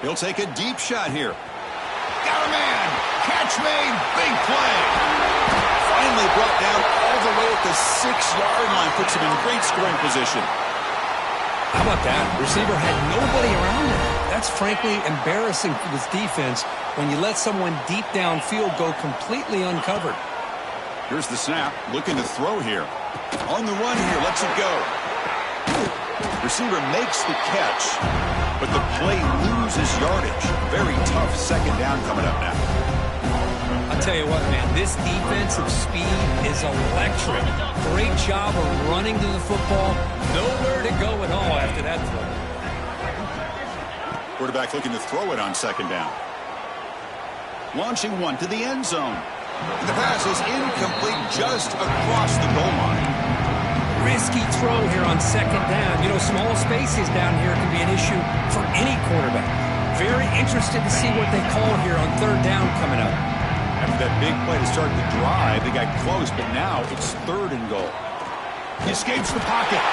He'll take a deep shot here. Got a man. Catch made. Big play. Finally brought down all the way at the 6-yard line. Puts him in great scoring position. How about that? Receiver had nobody around him. That's frankly embarrassing for this defense when you let someone deep downfield go completely uncovered. Here's the snap. Looking to throw here. On the run here. Lets it go. Receiver makes the catch, but the play loses yardage. Very tough second down coming up now. I'll tell you what, man, this defensive speed is electric. Great job of running to the football. Nowhere to go at all after that throw. Quarterback looking to throw it on second down. Launching one to the end zone. And the pass is incomplete just across the goal line. Risky throw here on second down. You know, small spaces down here can be an issue for any quarterback. Very interested to see what they call here on third down coming up. After that big play to start the drive, they got close, but now it's third and goal. He escapes the pocket.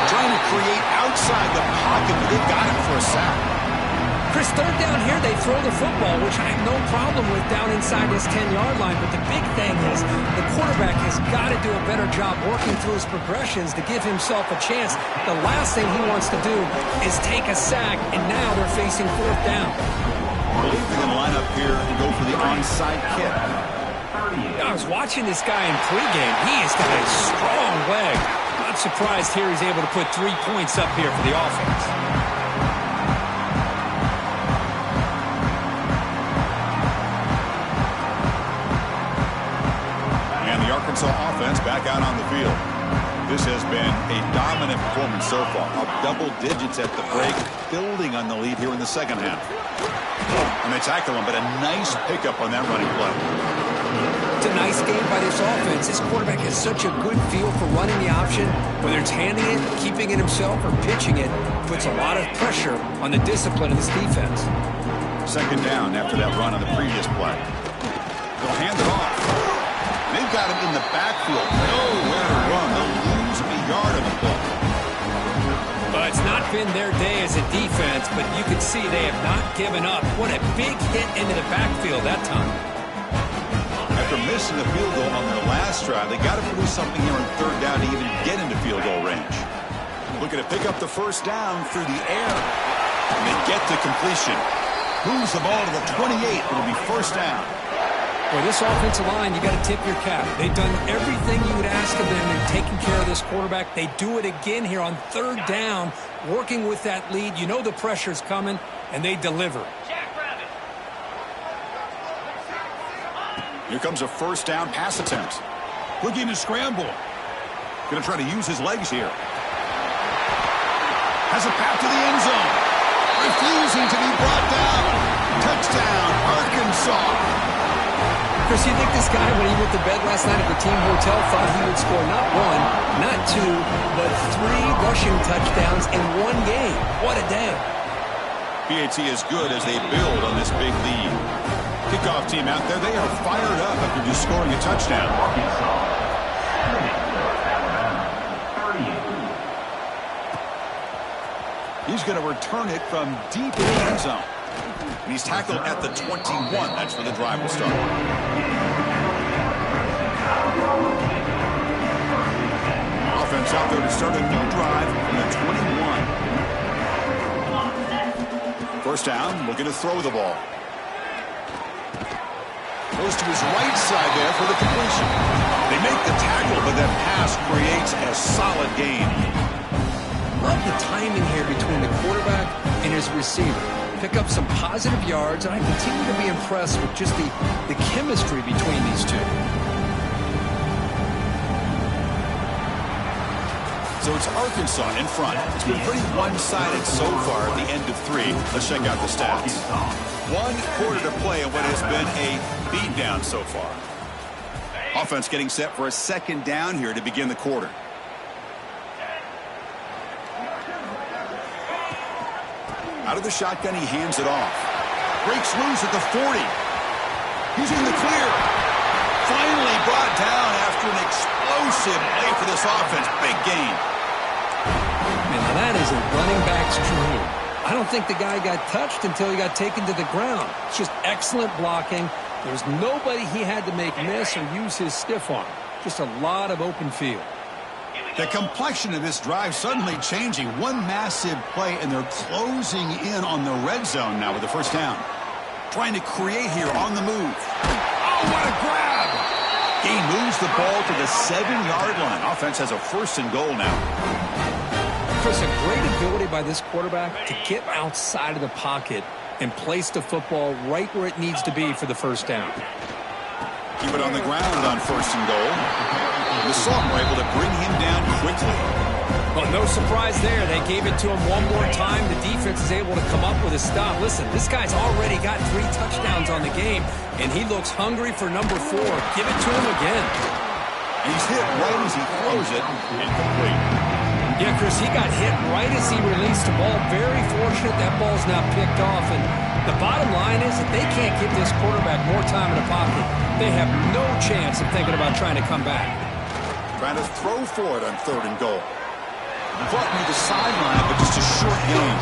Trying to create outside the pocket, but they've got him for a sack. Chris, third down here, they throw the football, which I have no problem with down inside this 10-yard line. But the big thing is the quarterback has got to do a better job working through his progressions to give himself a chance. The last thing he wants to do is take a sack, and now they're facing fourth down. I believe they're going to line up here and go for the onside kick. I was watching this guy in pregame. He has got a strong leg. Not surprised here he's able to put 3 points up here for the offense. Arkansas offense back out on the field. This has been a dominant performance so far. Up double digits at the break, building on the lead here in the second half. And they tackle him, but a nice pickup on that running play. It's a nice game by this offense. This quarterback has such a good feel for running the option. Whether it's handing it, keeping it himself, or pitching it, puts a lot of pressure on the discipline of this defense. Second down after that run on the previous play. They'll hand it off. They've got him in the backfield. Nowhere to run. They'll lose a yard on the play. Well, it's not been their day as a defense, but you can see they have not given up. What a big hit into the backfield that time. After missing a field goal on their last drive, they got to produce something here on third down to even get into field goal range. Looking to pick up the first down through the air. And they get to completion. Moves the ball to the 28. It'll be first down. Well, this offensive line, you got to tip your cap. They've done everything you would ask of them in taking care of this quarterback. They do it again here on third down, working with that lead. You know the pressure's coming, and they deliver. Here comes a first down pass attempt. Looking to scramble. Going to try to use his legs here. Has a path to the end zone. Refusing to be brought down. Touchdown, Arkansas. Chris, you think this guy, when he went to bed last night at the team hotel, thought he would score not one, not two, but 3 rushing touchdowns in one game? What a day. PAT is good as they build on this big lead. Kickoff team out there, they are fired up after just scoring a touchdown. He's going to return it from deep in the end zone. And he's tackled at the 21. That's where the drive will start. Offense out there to start a new drive from the 21. First down, looking to throw the ball. Goes to his right side there for the completion. They make the tackle, but that pass creates a solid gain. Love the timing here between the quarterback and his receiver. Pick up some positive yards, and I continue to be impressed with just the chemistry between these two. So it's Arkansas in front. It's been pretty one-sided so far at the end of 3. Let's check out the stats. 1 quarter to play in what has been a beatdown so far. Offense getting set for a second down here to begin the quarter. Out of the shotgun, he hands it off. Breaks loose at the 40. Using the clear. Finally brought down after an explosive play for this offense. Big gain. Man, now that is a running back's dream. I don't think the guy got touched until he got taken to the ground. It's just excellent blocking. There's nobody he had to make miss or use his stiff arm. Just a lot of open field. The complexion of this drive suddenly changing. One massive play, and they're closing in on the red zone now with the first down. Trying to create here on the move. Oh, what a grab! He moves the ball to the 7-yard line. Offense has a first and goal now. Chris, a great ability by this quarterback to get outside of the pocket and place the football right where it needs to be for the first down. Keep it on the ground on 1st and goal. The Sultan were able to bring him down quickly. Well, no surprise there. They gave it to him one more time. The defense is able to come up with a stop. Listen, this guy's already got 3 touchdowns on the game, and he looks hungry for number 4. Give it to him again. He's hit right as he throws it, incomplete. Yeah, Chris, he got hit right as he released the ball. Very fortunate that ball's not picked off. And the bottom line is that they can't give this quarterback more time in the pocket. They have no chance of thinking about trying to come back. Trying to throw for it on 3rd and goal. Caught near the sideline, but just a short gain.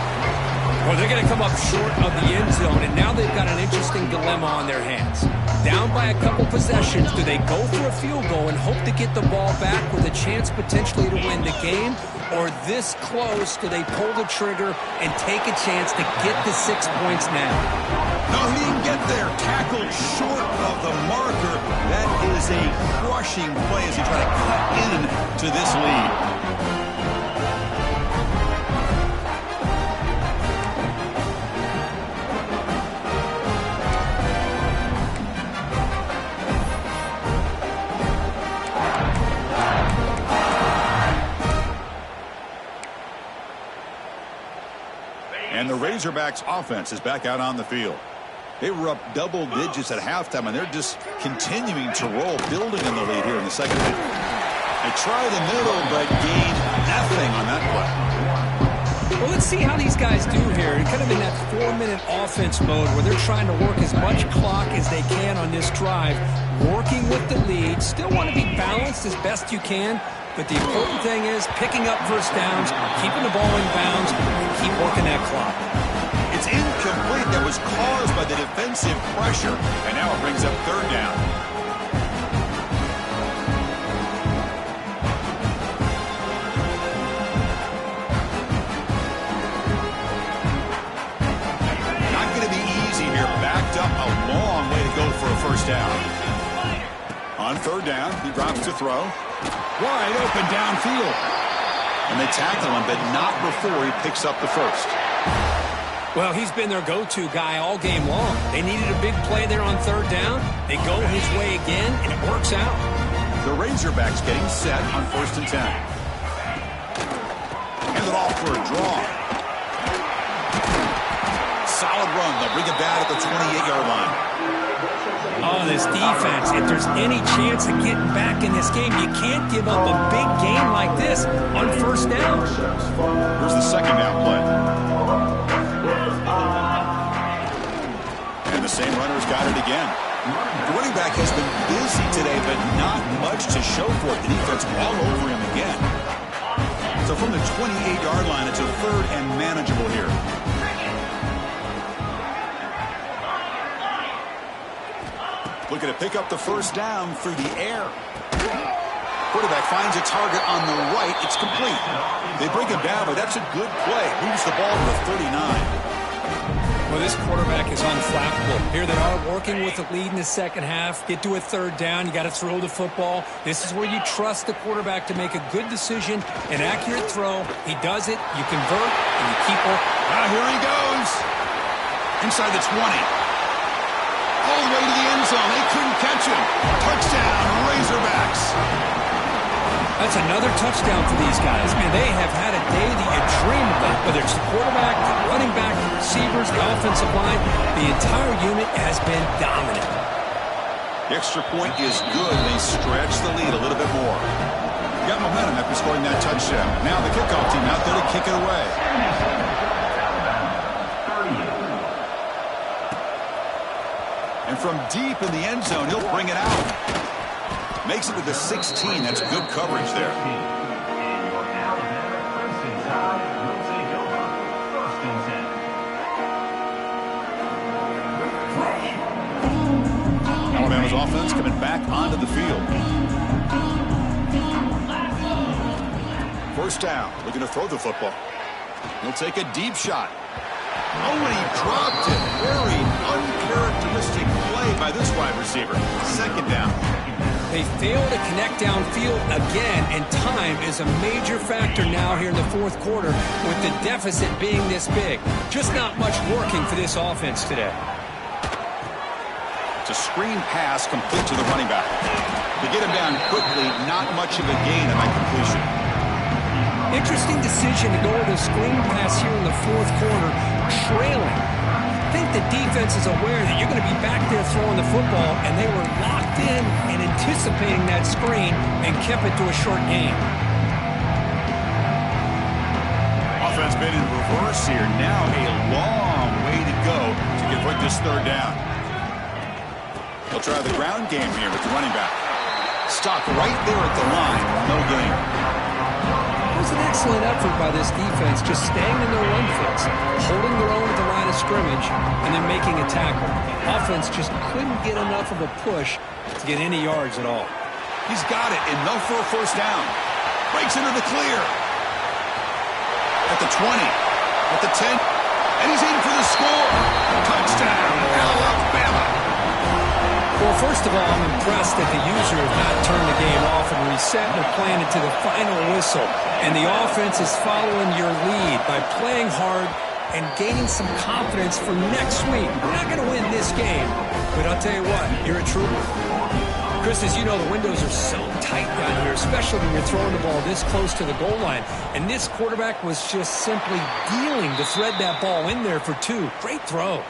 Well, they're going to come up short of the end zone, and now they've got an interesting dilemma on their hands. Down by a couple possessions, do they go for a field goal and hope to get the ball back with a chance potentially to win the game? Or this close, do they pull the trigger and take a chance to get the 6 points now? No, he didn't get there. Tackled short of the marker. That is a crushing play as he tries to cut into this lead. And the Razorbacks offense is back out on the field. They were up double digits at halftime, and they're just continuing to roll, building on the lead here in the second half. They try the middle, but gain nothing on that play. Well, let's see how these guys do here. Kind of in that 4-minute offense mode where they're trying to work as much clock as they can on this drive, working with the lead. Still want to be balanced as best you can. But the important thing is picking up first downs, keeping the ball in bounds, and keep working that clock. It's incomplete. That was caused by the defensive pressure. And now it brings up 3rd down. Not going to be easy here. Backed up a long way to go for a first down. On 3rd down, he drops to throw. Wide open downfield. And they tackle him, but not before he picks up the first. Well, he's been their go-to guy all game long. They needed a big play there on 3rd down. They go his way again, and it works out. The Razorbacks getting set on 1st and 10. Hand it off for a draw. Solid run. They'll bring it back at the 28-yard line. Oh, this defense, if there's any chance of getting back in this game, you can't give up a big game like this on 1st down. Here's the 2nd down play. And the same runner's got it again. The running back has been busy today, but not much to show for it. The defense all over him again. So from the 28-yard line, it's a 3rd and manageable here. Looking to pick up the first down through the air. Quarterback finds a target on the right. It's complete. They bring him down, but that's a good play. Moves the ball to the 39. Well, this quarterback is unflappable. Here they are working with the lead in the second half. Get to a 3rd down. You got to throw the football. This is where you trust the quarterback to make a good decision, an accurate throw. He does it. You convert, and you keep working. Here he goes. Inside the 20. All the way to the end zone. They couldn't catch him. Touchdown, Razorbacks. That's another touchdown for these guys. Man, they have had a day that you dream about. Whether it's the quarterback, the running back, the receivers, the offensive line, the entire unit has been dominant. The extra point is good. They stretch the lead a little bit more. Got momentum after scoring that touchdown. Now the kickoff team out there to kick it away. And from deep in the end zone, he'll bring it out. Makes it to the 16. That's good coverage there. Alabama's offense coming back onto the field. 1st down, looking to throw the football. He'll take a deep shot. Oh, and he dropped it. Very uncharacteristic play by this wide receiver. 2nd down. They fail to connect downfield again, and time is a major factor now here in the fourth quarter with the deficit being this big. Just not much working for this offense today. It's a screen pass complete to the running back. To get him down quickly, not much of a gain on that completion. Interesting decision to go with a screen pass here in the fourth quarter, trailing. I think the defense is aware that you're going to be back there throwing the football, and they were locked in and anticipating that screen and kept it to a short gain. Offense been in reverse here. Now a long way to go to convert this third down. They'll try the ground game here with the running back. Stopped right there at the line. No gain. It was an excellent effort by this defense, just staying in their run fits, holding their own at the line of scrimmage, and then making a tackle. Offense just couldn't get enough of a push to get any yards at all. He's got it, enough for a first down. Breaks into the clear. At the 20, at the 10, and he's in for the score. Touchdown, Alabama. Well, first of all, I'm impressed that the user has not turned the game off and reset their plan into the final whistle. And the offense is following your lead by playing hard and gaining some confidence for next week. We're not going to win this game, but I'll tell you what, you're a trooper. Chris, as you know, the windows are so tight down here, especially when you're throwing the ball this close to the goal line. And this quarterback was just simply dealing to thread that ball in there for two. Great throw.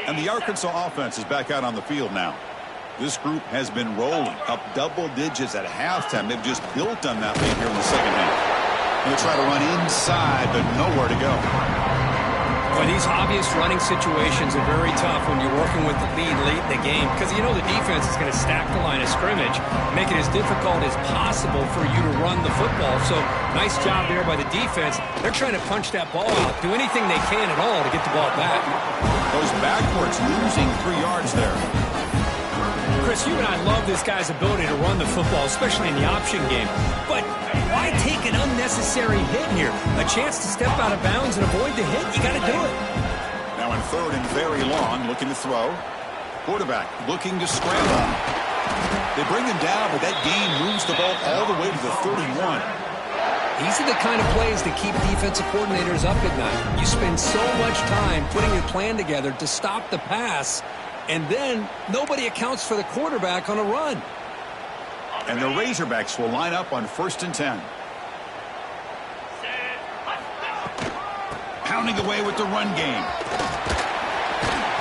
And the Arkansas offense is back out on the field now. This group has been rolling up double digits at halftime. They've just built on that lead here in the second half. They'll try to run inside, but nowhere to go. Well, these obvious running situations are very tough when you're working with the lead late in the game because you know the defense is going to stack the line of scrimmage, make it as difficult as possible for you to run the football. So nice job there by the defense. They're trying to punch that ball out, do anything they can at all to get the ball back. Goes backwards, losing 3 yards there. Chris, you and I love this guy's ability to run the football, especially in the option game. But why take an unnecessary hit here? A chance to step out of bounds and avoid the hit, you got to do it. Now in third and very long, looking to throw. Quarterback looking to scramble. They bring him down, but that gain moves the ball all the way to the 31. These are the kind of plays that keep defensive coordinators up at night. You spend so much time putting your plan together to stop the pass, and then nobody accounts for the quarterback on a run. And the Razorbacks will line up on 1st and 10. Pounding away with the run game.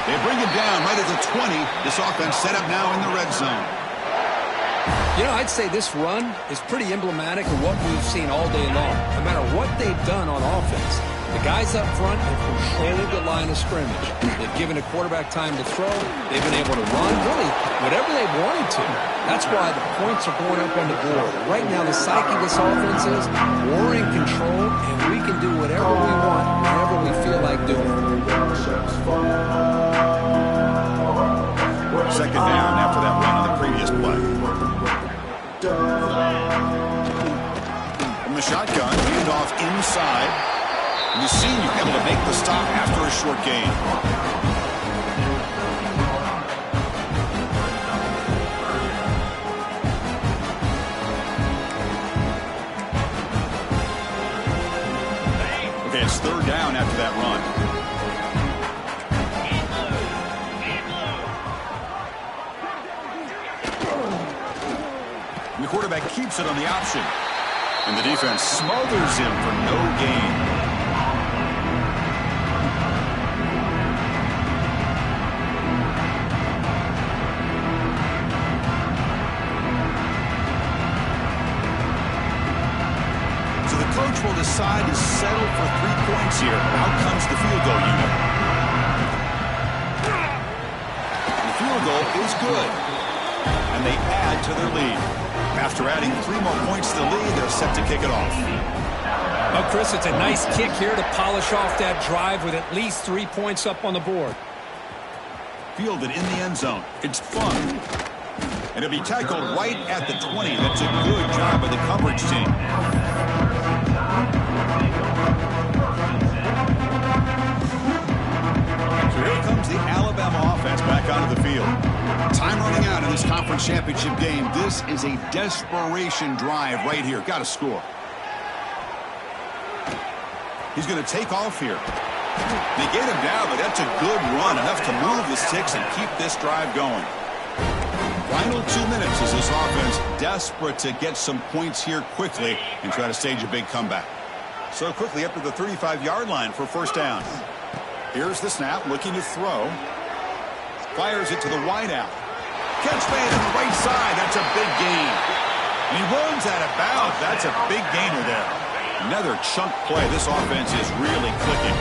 They bring him down right at the 20. This offense set up now in the red zone. You know, I'd say this run is pretty emblematic of what we've seen all day long. No matter what they've done on offense, the guys up front have controlled the line of scrimmage. They've given a quarterback time to throw. They've been able to run, really, whatever they've wanted to. That's why the points are going up on the board. Right now, the psyche of this offense is we're in control, and we can do whatever we want, whenever we feel like doing. Second down after that run on the previous play. From the shotgun, hand off inside. And the senior able to make the stop after a short gain. Okay, it's third down after that run. And the quarterback keeps it on the option. And the defense smothers him for no gain. Coach will decide to settle for 3 points here. Out comes the field goal unit. The field goal is good. And they add to their lead. After adding 3 more points to the lead, they're set to kick it off. Well, Chris, it's a nice kick here to polish off that drive with at least 3 points up on the board. Fielded in the end zone. It's fun. And it'll be tackled right at the 20. That's a good job by the coverage team. So here comes the Alabama offense. this conference championship game, this is a desperation drive right here. Got to score. He's going to take off here. They get him down, but that's a good run, enough to move the sticks and keep this drive going. Final 2 minutes as this offense desperate to get some points here quickly and try to stage a big comeback. So quickly up to the 35-yard line for first down. Here's the snap, looking to throw. Fires it to the wideout. Catch made on the right side. That's a big gain. And he runs out of bounds. That's a big gainer there. Another chunk play. This offense is really clicking.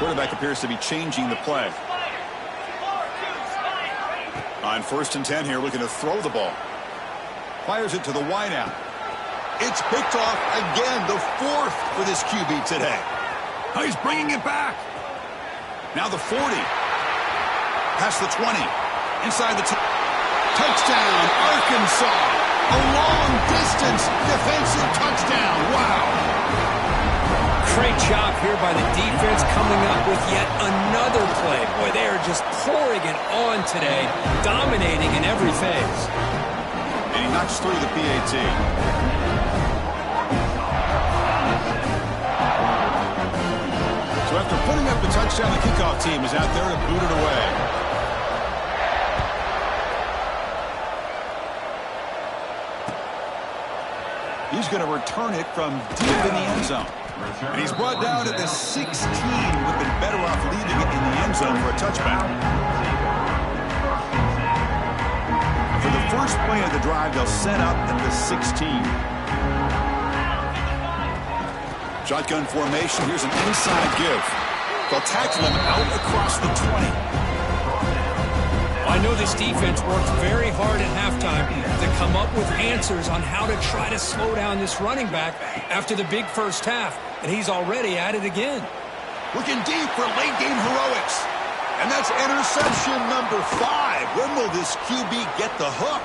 Quarterback appears to be changing the play. On 1st and 10 here, looking to throw the ball. Fires it to the wideout. It's picked off again, the 4th for this QB today. Oh, he's bringing it back. Now the 40. Past the 20. Inside the touchdown, Arkansas. A long distance defensive touchdown. Wow. Great job here by the defense coming up with yet another play. Boy, they are just pouring it on today, dominating in every phase. And he knocks through the PAT. So after putting up the touchdown, the kickoff team is out there to boot it away. He's going to return it from deep in the end zone. And he's brought down at the 16. Would have been better off leaving it in the end zone for a touchback. For the first play of the drive, they'll set up at the 16. Shotgun formation. Here's an inside give. They'll tackle him out across the 20. I know this defense worked very hard at halftime to come up with answers on how to try to slow down this running back after the big first half, and he's already at it again. Looking deep for late-game heroics. And that's interception number 5. When will this QB get the hook?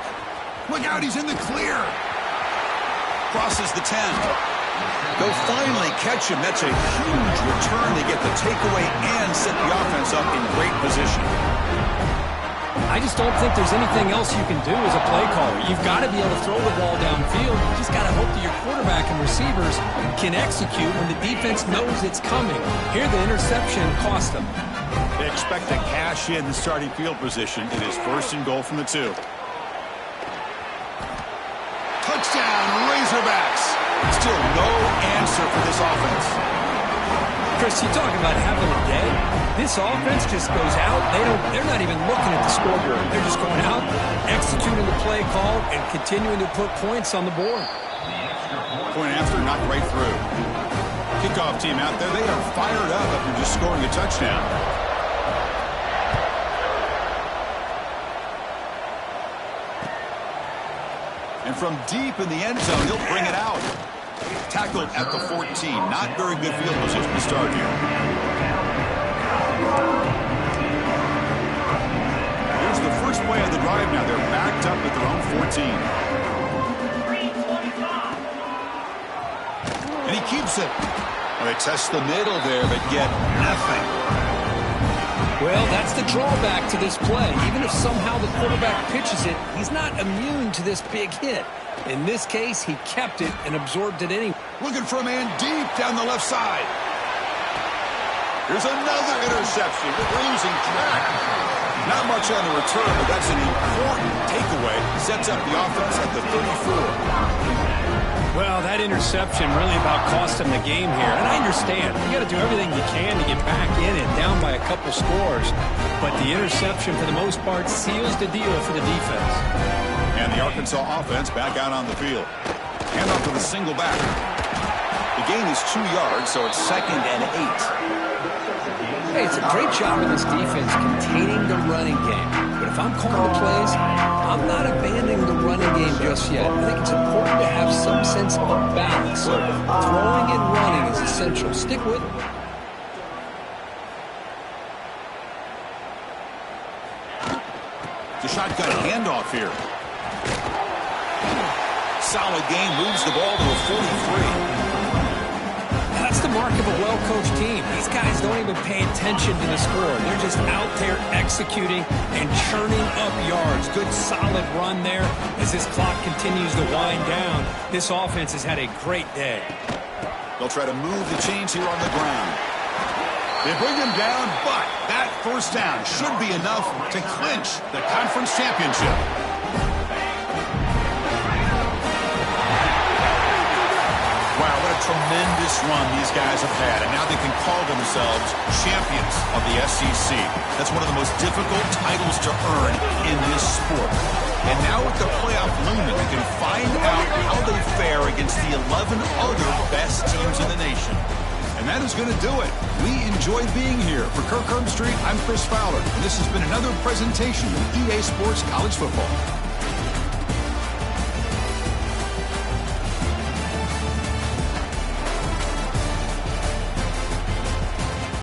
Look out, he's in the clear. Crosses the 10. They'll finally catch him. That's a huge return. They get the takeaway and set the offense up in great position. I just don't think there's anything else you can do as a play caller. You've got to be able to throw the ball downfield. You just got to hope that your quarterback and receivers can execute when the defense knows it's coming. Here, the interception cost them. They expect to cash in the starting field position. It is 1st and goal from the 2. Touchdown, Razorbacks. Still no answer for this offense. Chris, you talking about having a day? This offense just goes out. They're not even looking at the scoreboard. They're just going out, executing the play call, and continuing to put points on the board. Point after, knocked right through. Kickoff team out there. They are fired up after just scoring a touchdown. And from deep in the end zone, he'll bring it out. Tackled at the 14. Not very good field position to start here. Here's the first play of the drive now. They're backed up at their own 14. And he keeps it. Well, they test the middle there, but get nothing. Well, that's the drawback to this play. Even if somehow the quarterback pitches it, he's not immune to this big hit. In this case, he kept it and absorbed it anyway. Looking for a man deep down the left side. Here's another interception. We're losing track. Not much on the return, but that's an important takeaway. Sets up the offense at the 34. Well, that interception really about cost him the game here. And I understand. You got to do everything you can to get back in it, down by a couple scores. But the interception, for the most part, seals the deal for the defense. And the Arkansas offense back out on the field. Handoff with a single back. The gain is 2 yards, so it's 2nd and 8. Hey, it's a great job of this defense containing the running game. But if I'm calling the plays, I'm not abandoning the running game just yet. I think it's important to have some sense of balance. So throwing and running is essential. Stick with it. The shotgun handoff here. Solid game, moves the ball to a 43. That's the mark of a well-coached team. These guys don't even pay attention to the score. They're just out there executing and churning up yards. Good, solid run there. As this clock continues to wind down, this offense has had a great day. They'll try to move the chains here on the ground. They bring him down, but that first down should be enough to clinch the conference championship. Wow, what a tremendous run these guys have had, and now they can call themselves champions of the SEC. That's one of the most difficult titles to earn in this sport. And now with the playoff looming, we can find out how they fare against the 11 other best teams in the nation. And that is going to do it. We enjoyed being here. For Kirk Herbstreit, I'm Chris Fowler. And this has been another presentation of EA Sports College Football.